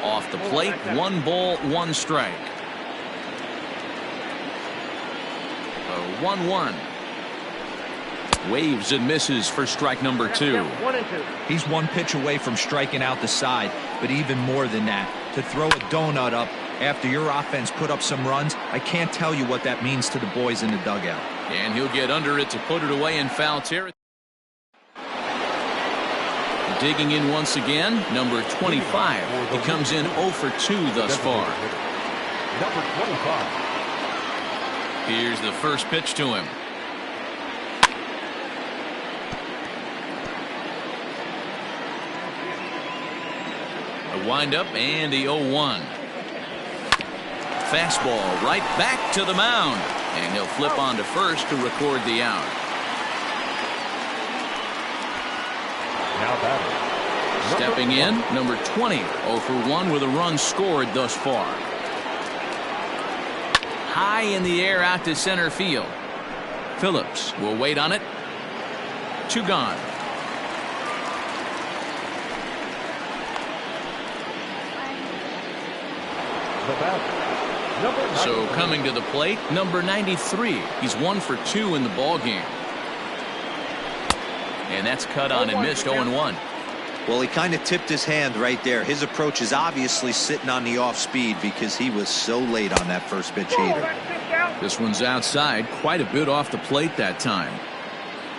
[SPEAKER 1] Off the plate, 1 ball, 1 strike. A 1-1. Waves and misses for strike number 2.
[SPEAKER 3] He's 1 pitch away from striking out the side, but even more than that, to throw a donut up after your offense put up some runs, I can't tell you what that means to the boys in the dugout.
[SPEAKER 1] And he'll get under it to put it away in foul territory. Digging in once again, number 25. He comes in 0 for 2 thus far.
[SPEAKER 4] Number 25.
[SPEAKER 1] Here's the first pitch to him. A windup and the 0-1. Fastball right back to the mound. And he'll flip on to first to record the out.
[SPEAKER 4] Now batting.
[SPEAKER 1] Stepping in, number 20. 0 for 1 with a run scored thus far. High in the air out to center field. Phillips will wait on it. 2 gone. So coming to the plate, number 93. He's 1 for 2 in the ball game. And that's cut on and missed. 0-1.
[SPEAKER 3] Well, he kind of tipped his hand right there. His approach is obviously sitting on the off speed because he was so late on that first pitch heater.
[SPEAKER 1] This one's outside, quite a bit off the plate that time.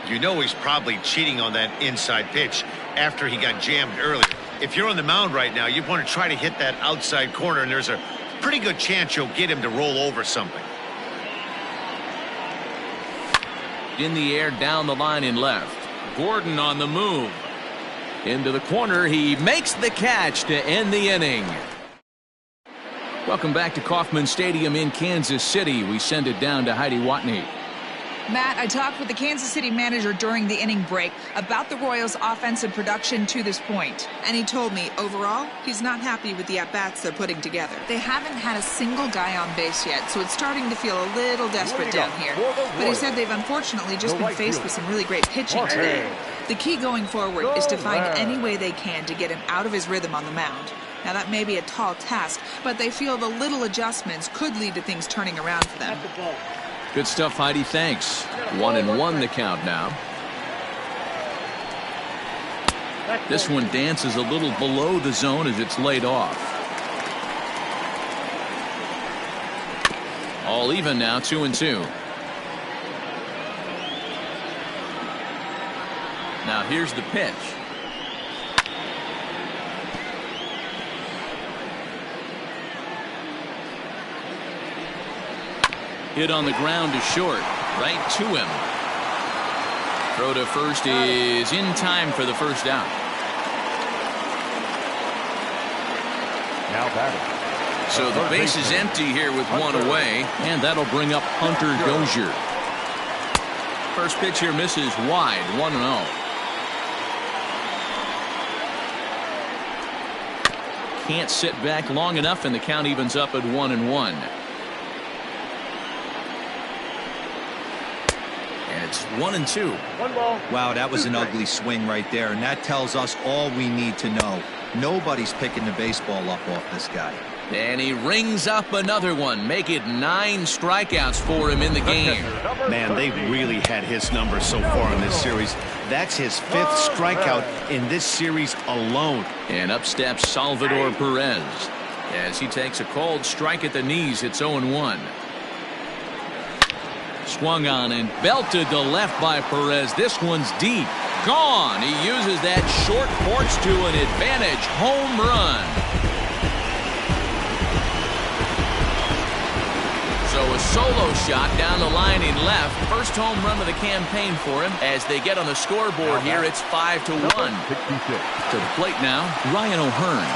[SPEAKER 2] You know he's probably cheating on that inside pitch after he got jammed earlier. If you're on the mound right now, you want to try to hit that outside corner, and there's a pretty good chance you'll get him to roll over something.
[SPEAKER 1] In the air, down the line in left. Gordon on the move. Into the corner, he makes the catch to end the inning. Welcome back to Kauffman Stadium in Kansas City. We send it down to Heidi Watney.
[SPEAKER 5] Matt, I talked with the Kansas City manager during the inning break about the Royals' offensive production to this point. And he told me, overall, he's not happy with the at-bats they're putting together. They haven't had a single guy on base yet, so it's starting to feel a little desperate down here. But he said they've unfortunately just been faced with some really great pitching today. The key going forward is to find any way they can to get him out of his rhythm on the mound. Now, that may be a tall task, but they feel the little adjustments could lead to things turning around for them.
[SPEAKER 1] Good stuff, Heidi. Thanks. 1-1 the count now. This one dances a little below the zone as it's laid off. All even now, 2-2. Now here's the pitch. Hit on the ground to short. Right to him. Throw to first is in time for the first out.
[SPEAKER 4] Now batting.
[SPEAKER 1] So the base is empty here with one away, and that'll bring up Hunter Dozier. First pitch here misses wide, 1-0. Can't sit back long enough, and the count evens up at 1-1. And it's 1-2.
[SPEAKER 3] Wow, that was an ugly swing right there, and that tells us all we need to know. Nobody's picking the baseball up off this guy.
[SPEAKER 1] And he rings up another one. Make it 9 strikeouts for him in the game.
[SPEAKER 2] Man, they've really had his number so far in this series. That's his 5th strikeout in this series alone.
[SPEAKER 1] And up steps Salvador Perez as he takes a cold strike at the knees. It's 0-1. Swung on and belted to left by Perez. This one's deep. Gone. He uses that short porch to an advantage home run. So a solo shot down the line in left. First home run of the campaign for him. As they get on the scoreboard here, it's 5-1. To the plate now, Ryan O'Hearn.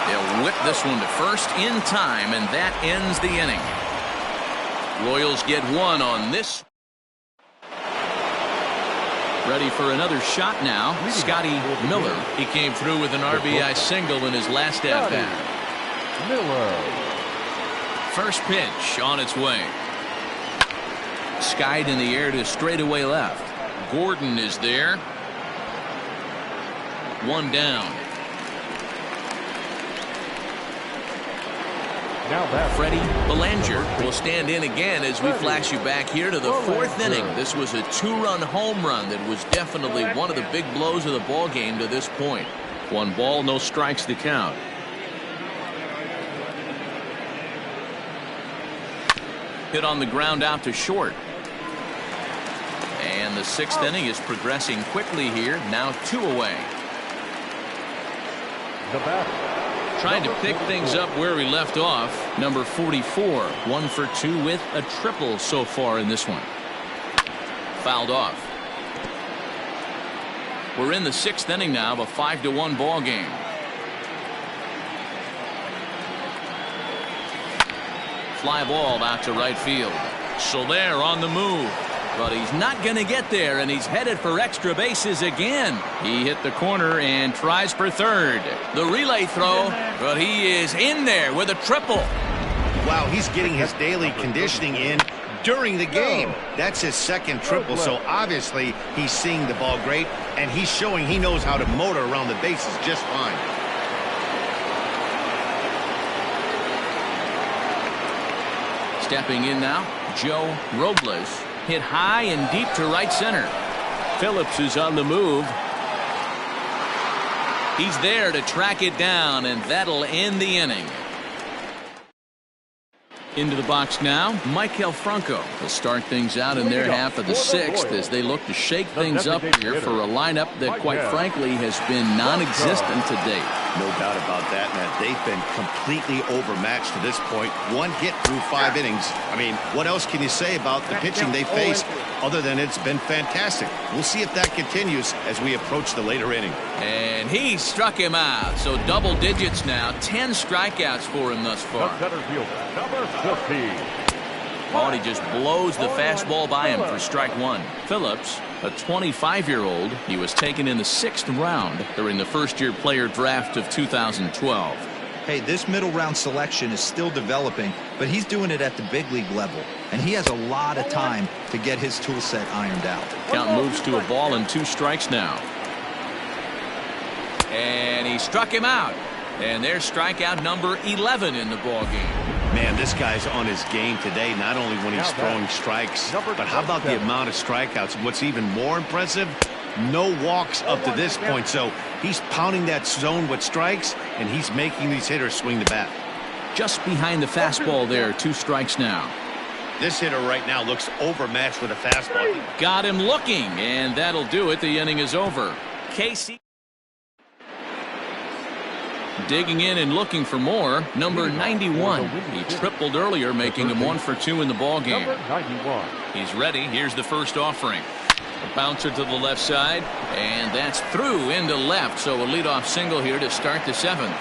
[SPEAKER 1] They'll whip this one to first in time, and that ends the inning. Royals get one on this. Ready for another shot now. Scotty Miller. He came through with an RBI single in his last at-bat.
[SPEAKER 4] Miller.
[SPEAKER 1] First pitch on its way. Skied in the air to straightaway left. Gordon is there. One down. Freddie Belanger will stand in again as we flash you back here to the 4th inning. This was a 2-run home run that was definitely one of the big blows of the ball game to this point. 1 ball, no strikes to count. Hit on the ground out to short. And the 6th inning is progressing quickly here. Now 2 away.
[SPEAKER 4] The batter.
[SPEAKER 1] Trying to pick things up where we left off. Number 44, 1 for 2 with a triple so far in this one. Fouled off. We're in the 6th inning now of a 5-1 ball game. Fly ball out to right field. Soler on the move. But he's not going to get there, and he's headed for extra bases again. He hit the corner and tries for third. The relay throw, but he is in there with a triple.
[SPEAKER 2] Wow, he's getting his daily conditioning in during the game. That's his 2nd triple, so obviously he's seeing the ball great, and he's showing he knows how to motor around the bases just fine.
[SPEAKER 1] Stepping in now, Joe Robles. Hit high and deep to right center. Phillips is on the move. He's there to track it down, and that'll end the inning. Into the box now, Maikel Franco will start things out in their half of the 6th as they look to shake things up here for a lineup that, quite frankly, has been non-existent to date.
[SPEAKER 2] No doubt about that, man. They've been completely overmatched to this point. 1 hit through 5 innings. I mean, what else can you say about the pitching they faced other than it's been fantastic? We'll see if that continues as we approach the later inning.
[SPEAKER 1] And he struck him out. So double digits now. 10 strikeouts for him thus far.
[SPEAKER 4] Center fielder, number 15.
[SPEAKER 1] Oh, he just blows the fastball by him for strike 1. Phillips, a 25-year-old, he was taken in the 6th round during the first-year player draft of 2012.
[SPEAKER 3] Hey, this middle round selection is still developing, but he's doing it at the big league level, and he has a lot of time to get his tool set ironed out.
[SPEAKER 1] Count moves to a ball and 2 strikes now. And he struck him out. And there's strikeout number 11 in the ball game.
[SPEAKER 2] Man, this guy's on his game today, not only when he's throwing strikes, but how about the amount of strikeouts? What's even more impressive, no walks up to this point. So he's pounding that zone with strikes, and he's making these hitters swing the bat.
[SPEAKER 1] Just behind the fastball there, 2 strikes now.
[SPEAKER 2] This hitter right now looks overmatched with a fastball.
[SPEAKER 1] Got him looking, and that'll do it. The inning is over. Casey. Digging in and looking for more, number 91. He tripled earlier, making him 1 for 2 in the ball game. He's ready. Here's the first offering. A bouncer to the left side, and that's through into left. So a leadoff single here to start the 7th.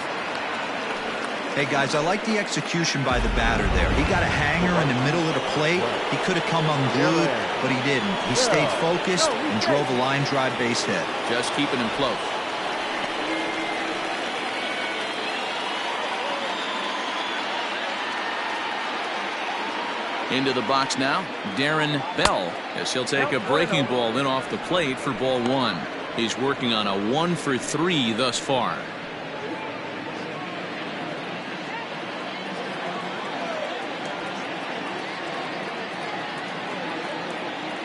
[SPEAKER 3] Hey, guys, I like the execution by the batter there. He got a hanger in the middle of the plate. He could have come unglued, but he didn't. He stayed focused and drove a line drive base hit.
[SPEAKER 1] Just keeping him close. Into the box now, Darren Bell, as he'll take a breaking ball in off the plate for ball 1. He's working on a 1 for 3 thus far.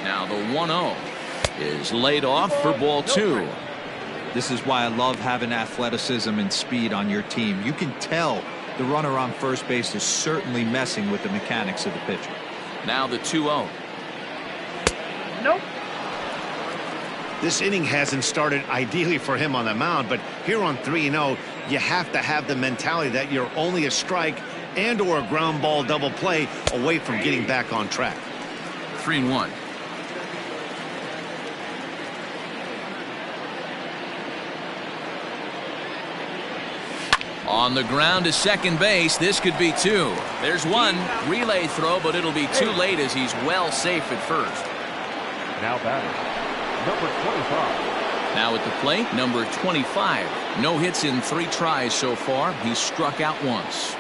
[SPEAKER 1] Now the 1-0 is laid off for ball 2.
[SPEAKER 3] This is why I love having athleticism and speed on your team. You can tell the runner on first base is certainly messing with the mechanics of the pitcher.
[SPEAKER 1] Now the 2-0.
[SPEAKER 6] Nope.
[SPEAKER 2] This inning hasn't started ideally for him on the mound, but here on 3-0, you have to have the mentality that you're only a strike and or a ground ball double play away from getting back on track.
[SPEAKER 1] 3-1. On the ground to second base, this could be 2. There's 1 relay throw, but it'll be too late as he's well safe at first.
[SPEAKER 4] Now batting, number 25.
[SPEAKER 1] Now at the plate, number 25. No hits in 3 tries so far. He's struck out once.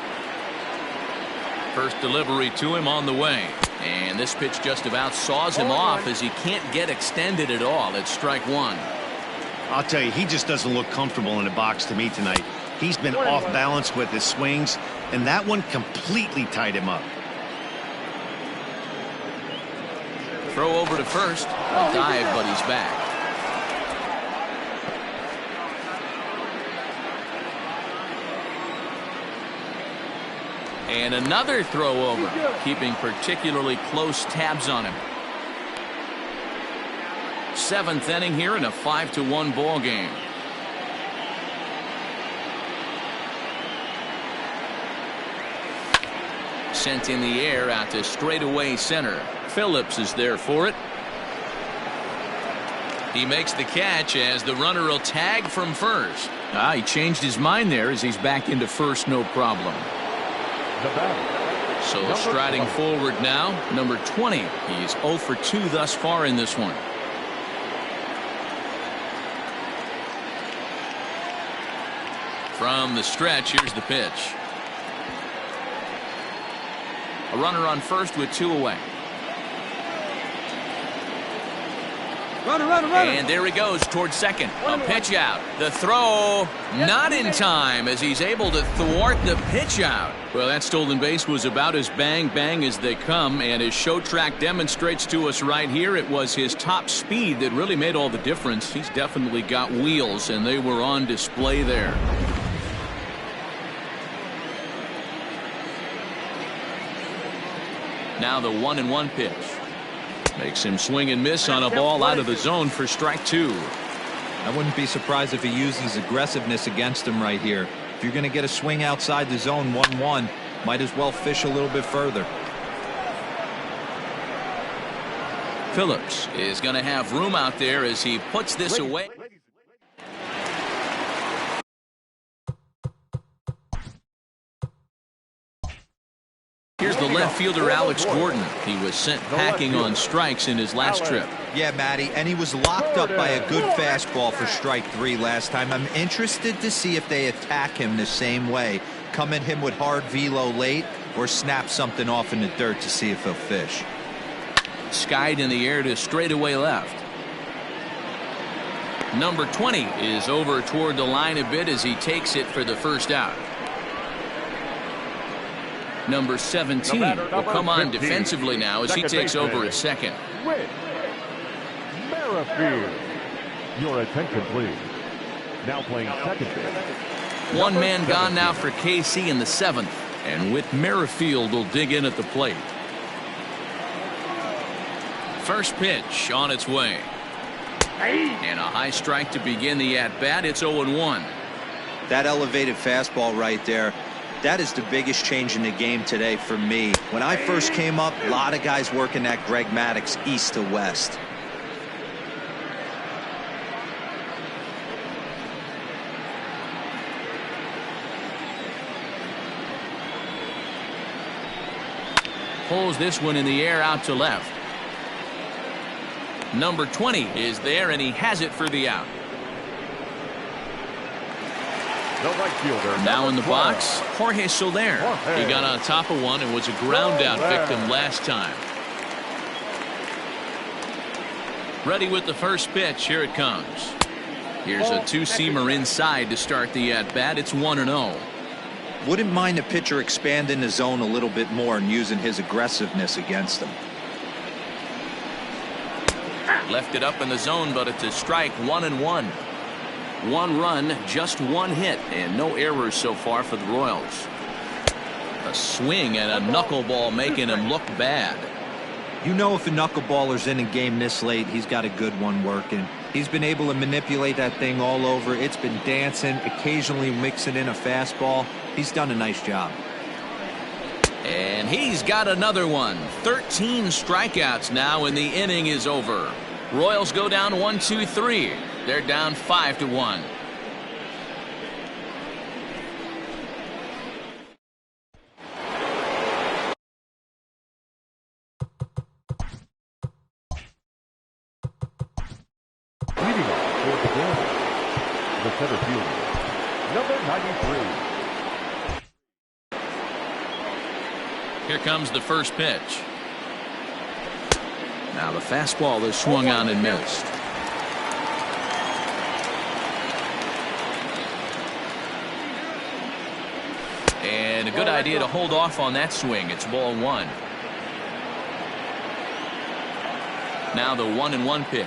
[SPEAKER 1] First delivery to him on the way. And this pitch just about saws him off as he can't get extended at all. It's strike 1.
[SPEAKER 2] I'll tell you, he just doesn't look comfortable in the box to me tonight. He's been off balance with his swings, and that one completely tied him up.
[SPEAKER 1] Throw over to first. A dive, but he's back. And another throw over, keeping particularly close tabs on him. 7th inning here in a 5-1 ball game. Sent in the air out to straightaway center. Phillips is there for it. He makes the catch as the runner will tag from first. He changed his mind there as he's back into first, no problem. So striding forward now, number 20. He's 0 for 2 thus far in this one. From the stretch, here's the pitch. A runner on first with 2 away.
[SPEAKER 6] Runner.
[SPEAKER 1] And there he goes towards second. A pitch out. The throw not in time as he's able to thwart the pitch out. Well, that stolen base was about as bang as they come, and as Show Track demonstrates to us right here, it was his top speed that really made all the difference. He's definitely got wheels, and they were on display there. Now the 1-1 pitch. Makes him swing and miss on a ball out of the zone for strike 2.
[SPEAKER 3] I wouldn't be surprised if he uses aggressiveness against him right here. If you're going to get a swing outside the zone 1-1, might as well fish a little bit further.
[SPEAKER 1] Phillips is going to have room out there as he puts this away. Here's the left fielder, Alex Gordon. He was sent packing on strikes in his last trip.
[SPEAKER 3] Yeah, Matty, and he was locked up by a good fastball for strike 3 last time. I'm interested to see if they attack him the same way. Come at him with hard velo late or snap something off in the dirt to see if he'll fish.
[SPEAKER 1] Skied in the air to straightaway left. Number 20 is over toward the line a bit as he takes it for the first out. Number 17 will come on defensively now as he takes over at second.
[SPEAKER 4] Merrifield. Your attention, please. Now playing second base.
[SPEAKER 1] One man gone now for KC in the 7th. And Whit Merrifield will dig in at the plate. First pitch on its way. And a high strike to begin the at-bat. It's 0-1.
[SPEAKER 3] That elevated fastball right there, that is the biggest change in the game today for me. When I first came up, a lot of guys working that Greg Maddux east to west.
[SPEAKER 1] Pulls this one in the air out to left. Number 20 is there, and he has it for the out.
[SPEAKER 4] The right fielder.
[SPEAKER 1] Now in the box, Jorge Soler. He got on top of one and was a ground out victim last time. Ready with the first pitch. Here it comes. Here's a two-seamer inside to start the at-bat. It's 1-0.
[SPEAKER 3] Wouldn't mind the pitcher expanding the zone a little bit more and using his aggressiveness against them.
[SPEAKER 1] Left it up in the zone, but it's a strike. 1-1. 1 run, just 1 hit, and no errors so far for the Royals. A swing and a knuckleball making him look bad.
[SPEAKER 3] You know, if a knuckleballer's in a game this late, he's got a good one working. He's been able to manipulate that thing all over. It's been dancing, occasionally mixing in a fastball. He's done a nice job.
[SPEAKER 1] And he's got another one. 13 strikeouts now, and the inning is over. Royals go down 1-2-3. They're down 5-1.
[SPEAKER 4] Leading off for the Royals, the center fielder, number 93.
[SPEAKER 1] Here comes the first pitch. Now the fastball is swung on and missed. And a good idea to hold off on that swing. It's ball 1. Now the 1-1 pitch.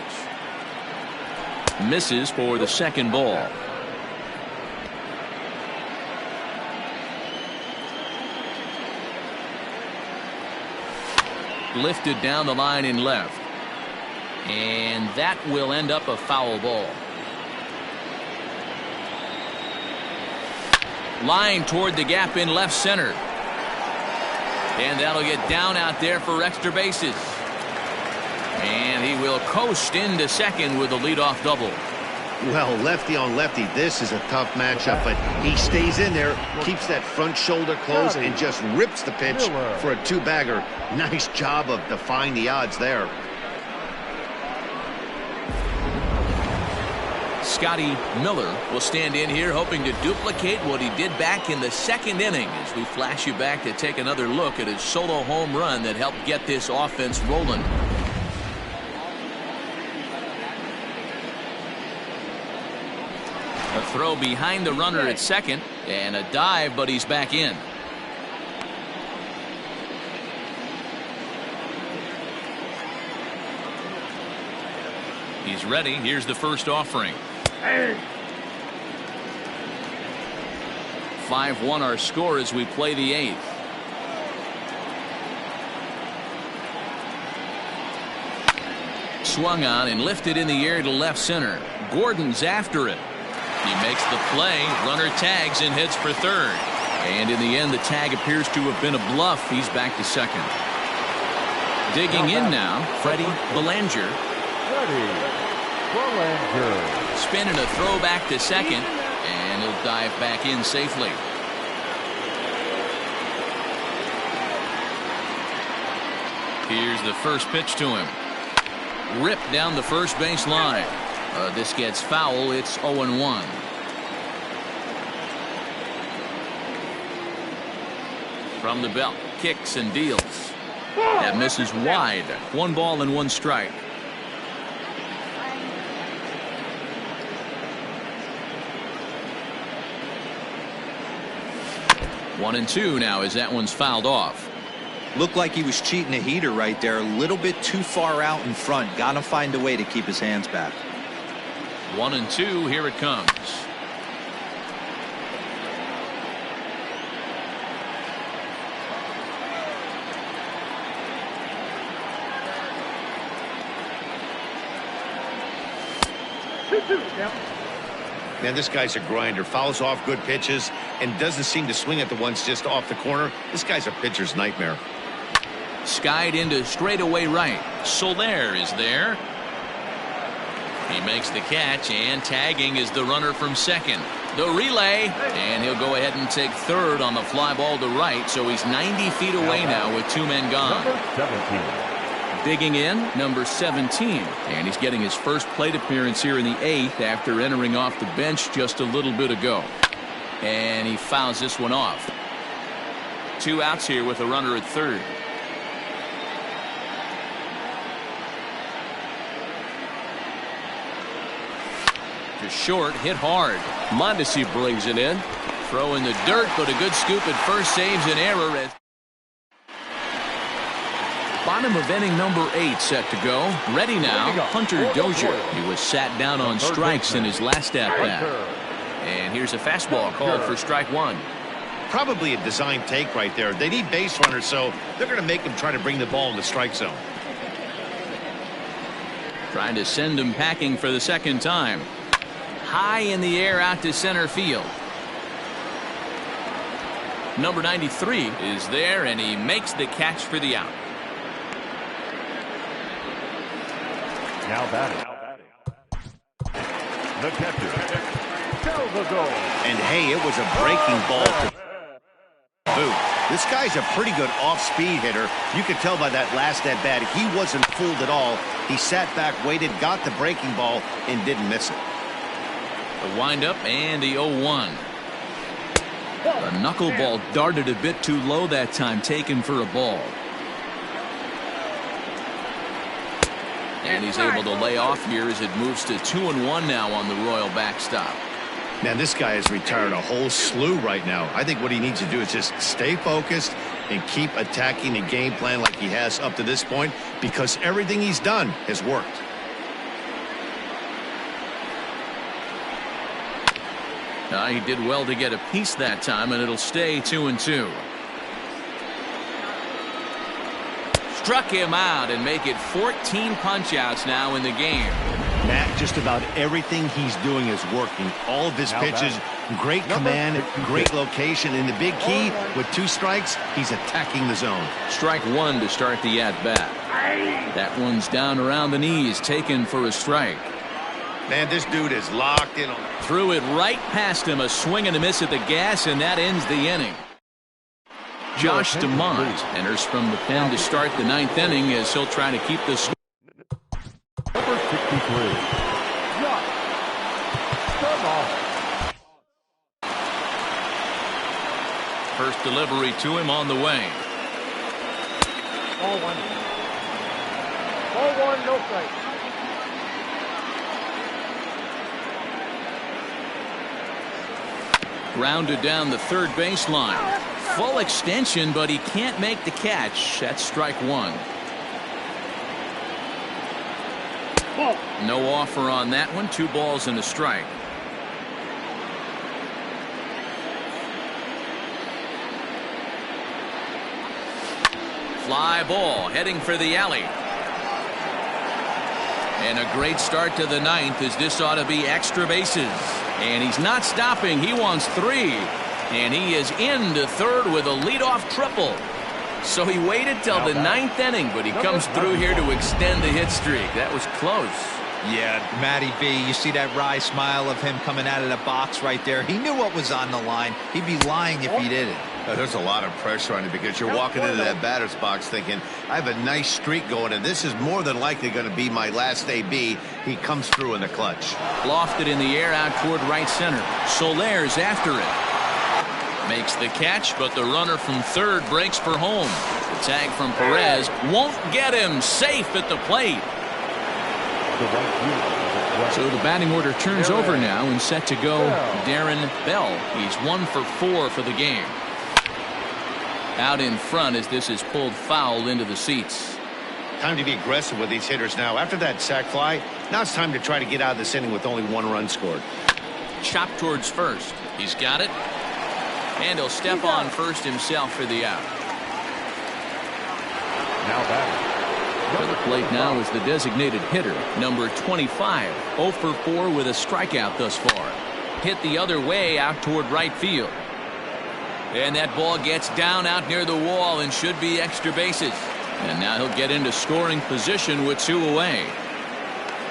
[SPEAKER 1] Misses for the second ball. Lifted down the line in left. And that will end up a foul ball. Line toward the gap in left center. And that'll get down out there for extra bases. And he will coast into second with a leadoff double.
[SPEAKER 2] Well, lefty on lefty, this is a tough matchup, but he stays in there, keeps that front shoulder closed, and just rips the pitch for a 2-bagger. Nice job of defying the odds there.
[SPEAKER 1] Scotty Miller will stand in here hoping to duplicate what he did back in the second inning as we flash you back to take another look at his solo home run that helped get this offense rolling. A throw behind the runner at second and a dive, but he's back in. He's ready. Here's the first offering. 5-1 our score as we play the 8th. Swung on and lifted in the air to left center. Gordon's after it. He makes the play. Runner tags and hits for third. And in the end, the tag appears to have been a bluff. He's back to second. Digging in now, Freddie Belanger. Spinning a throw back to second, and he'll dive back in safely. Here's the first pitch to him. Ripped down the first base line. This gets foul. It's 0-1. From the belt, kicks and deals. That misses wide. 1 ball and 1 strike. One and 2 now as that one's fouled off.
[SPEAKER 3] Looked like he was cheating a heater right there. A little bit too far out in front. Got to find a way to keep his hands back.
[SPEAKER 1] 1 and 2. Here it comes.
[SPEAKER 2] Man, this guy's a grinder. Fouls off good pitches and doesn't seem to swing at the ones just off the corner. This guy's a pitcher's nightmare.
[SPEAKER 1] Skied into straightaway right. Soler is there. He makes the catch, and tagging is the runner from second. The relay, and he'll go ahead and take third on the fly ball to right, so he's 90 feet away now with 2 men gone.
[SPEAKER 4] Number 17.
[SPEAKER 1] Digging in, number 17, and he's getting his first plate appearance here in the 8th after entering off the bench just a little bit ago. And he fouls this one off. 2 outs here with a runner at third. To short, hit hard.
[SPEAKER 7] Mondesi brings it in.
[SPEAKER 1] Throw in the dirt, but a good scoop at first saves an error. Bottom of inning number 8 set to go. Ready now, Hunter Dozier. He was sat down on strikes in his last at-bat. And here's a fastball called for strike 1.
[SPEAKER 2] Probably a design take right there. They need base runners, so they're going to make him try to bring the ball in the strike zone.
[SPEAKER 1] Trying to send him packing for the second time. High in the air out to center field. Number 93 is there, and he makes the catch for the out.
[SPEAKER 4] Now batting. The catcher.
[SPEAKER 2] And hey, it was a breaking ball to boot. This guy's a pretty good off-speed hitter. You could tell by that last at-bat he wasn't fooled at all. He sat back, waited, got the breaking ball, and didn't miss it.
[SPEAKER 1] The windup and the 0-1. The knuckleball darted a bit too low that time, taken for a ball. And he's able to lay off here as it moves to 2-1 now on the Royal backstop.
[SPEAKER 2] Man, this guy has retired a whole slew right now. I think what he needs to do is just stay focused and keep attacking the game plan like he has up to this point, because everything he's done has worked.
[SPEAKER 1] He did well to get a piece that time, and it'll stay 2-2. Struck him out and make it 14 punch-outs now in the game.
[SPEAKER 2] Matt, just about everything he's doing is working. All of his pitches, great command, great location, and the big key, with 2 strikes, he's attacking the zone.
[SPEAKER 1] Strike 1 to start the at-bat. That one's down around the knees, taken for a strike.
[SPEAKER 2] Man, this dude is locked in.
[SPEAKER 1] Threw it right past him, a swing and a miss at the gas, and that ends the inning. Josh DeMont enters from the pen to start the 9th inning as he'll try to keep this.
[SPEAKER 4] Number 63.
[SPEAKER 1] First delivery to him on the way.
[SPEAKER 6] Ball 1. Ball 1, no strike.
[SPEAKER 1] Grounded down the third baseline. Full extension, but he can't make the catch. That's strike 1. No offer on that one. 2 balls and a strike. Fly ball heading for the alley. And a great start to the 9th, as this ought to be extra bases. And he's not stopping. He wants 3. And he is into third with a leadoff triple. So he waited till the 9th inning, but he comes through here to extend the hit streak. That was close.
[SPEAKER 3] Yeah, Matty B, you see that wry smile of him coming out of the box right there. He knew what was on the line. He'd be lying if he didn't.
[SPEAKER 2] There's a lot of pressure on you, because you're walking into that batter's box thinking, I have a nice streak going, and this is more than likely going to be my last AB. He comes through in the clutch.
[SPEAKER 1] Lofted in the air out toward right center. Soler's after it. Makes the catch, but the runner from third breaks for home. The tag from Perez won't get him. Safe at the plate. So the batting order turns over now, and set to go Darren Bell. He's 1 for 4 for the game. Out in front as this is pulled foul into the seats.
[SPEAKER 2] Time to be aggressive with these hitters now. After that sac fly, now it's time to try to get out of this inning with only 1 run scored.
[SPEAKER 1] Chop towards first. He's got it. And he'll step on first himself for the out.
[SPEAKER 4] Now batting.
[SPEAKER 1] To the plate now is the designated hitter, number 25. 0 for 4 with a strikeout thus far. hit the other way out toward right field. And that ball gets down out near the wall and should be extra bases. And now he'll get into scoring position with 2 away.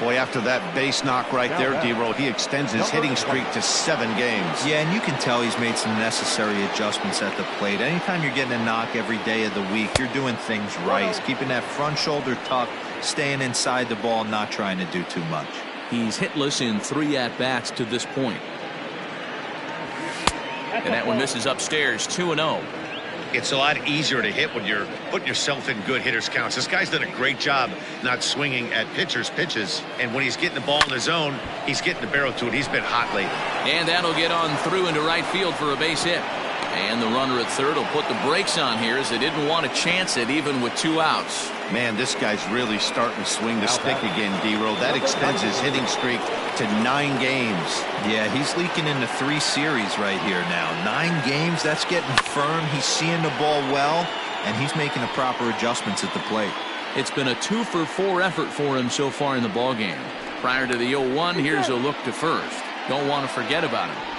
[SPEAKER 2] Boy, after that base knock right there, D-Row, he extends his hitting streak to 7 games.
[SPEAKER 3] Yeah, and you can tell he's made some necessary adjustments at the plate. Anytime you're getting a knock every day of the week, you're doing things right. He's keeping that front shoulder tucked, staying inside the ball, not trying to do too much.
[SPEAKER 1] He's hitless in 3 at-bats to this point. And that one misses upstairs, 2-0.
[SPEAKER 2] It's a lot easier to hit when you're putting yourself in good hitters' counts. This guy's done a great job not swinging at pitchers' pitches. And when he's getting the ball in the zone, he's getting the barrel to it. He's been hot lately.
[SPEAKER 1] And that'll get on through into right field for a base hit. And the runner at third will put the brakes on here as they didn't want to chance it even with 2 outs.
[SPEAKER 2] Man, this guy's really starting to swing the stick again, D-Row. That extends his hitting streak to 9 games.
[SPEAKER 3] Yeah, he's leaking into 3 series right here now. 9 games, that's getting firm. He's seeing the ball well, and he's making the proper adjustments at the plate.
[SPEAKER 1] It's been a 2-for-4 effort for him so far in the ballgame. Prior to the 0-1, here's a look to first. Don't want to forget about him.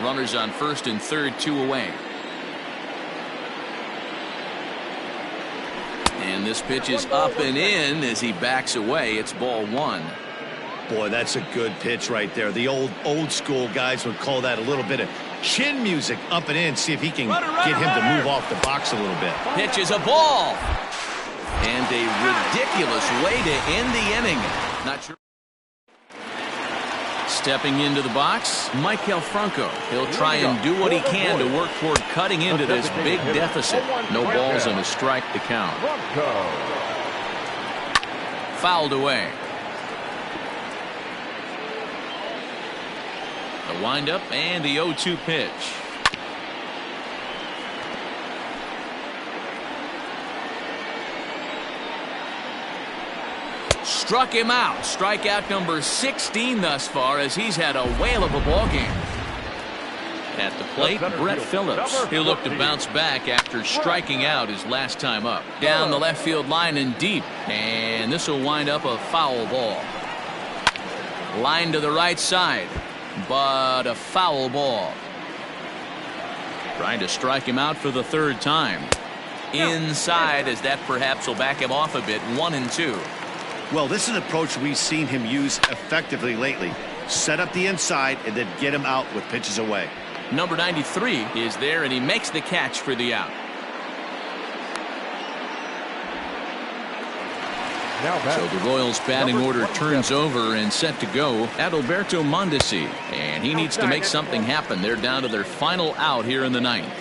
[SPEAKER 1] Runners on first and third, 2 away. And this pitch is up and in as he backs away. It's ball 1.
[SPEAKER 2] Boy, that's a good pitch right there. The old school guys would call that a little bit of chin music, up and in. See if he can get him to move off the box a little bit.
[SPEAKER 1] Pitch is a ball. And a ridiculous way to end the inning. Not sure. Stepping into the box, Maikel Franco. He'll try and do what he can to work toward cutting into this big deficit. No balls and a strike to count. Fouled away. The windup and the 0-2 pitch. Struck him out. Strikeout number 16 thus far as he's had a whale of a ball game. At the plate, Brett Phillips. He'll look to bounce back after striking out his last time up. Down the left field line and deep. And this will wind up a foul ball. Line to the right side. But a foul ball. Trying to strike him out for the 3rd time. Inside as that perhaps will back him off a bit. 1-2.
[SPEAKER 2] Well, this is an approach we've seen him use effectively lately. Set up the inside and then get him out with pitches away.
[SPEAKER 1] Number 93 is there, and he makes the catch for the out. So the Royals batting order turns over and set to go. Adalberto Mondesi, and he needs to make something happen. They're down to their final out here in the 9th.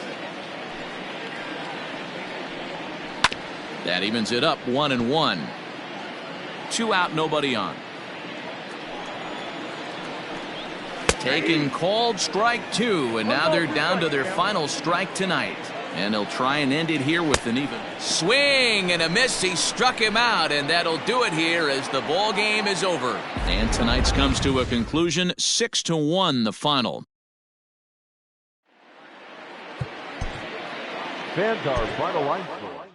[SPEAKER 1] That evens it up 1-1. 2 out, nobody on. Taken, called, strike 2, and now they're down to their final strike tonight. And they'll try and end it here with an even swing and a miss. He struck him out, and that'll do it here as the ball game is over. And tonight's comes to a conclusion, 6-1 the final.
[SPEAKER 4] Fans, our final line score.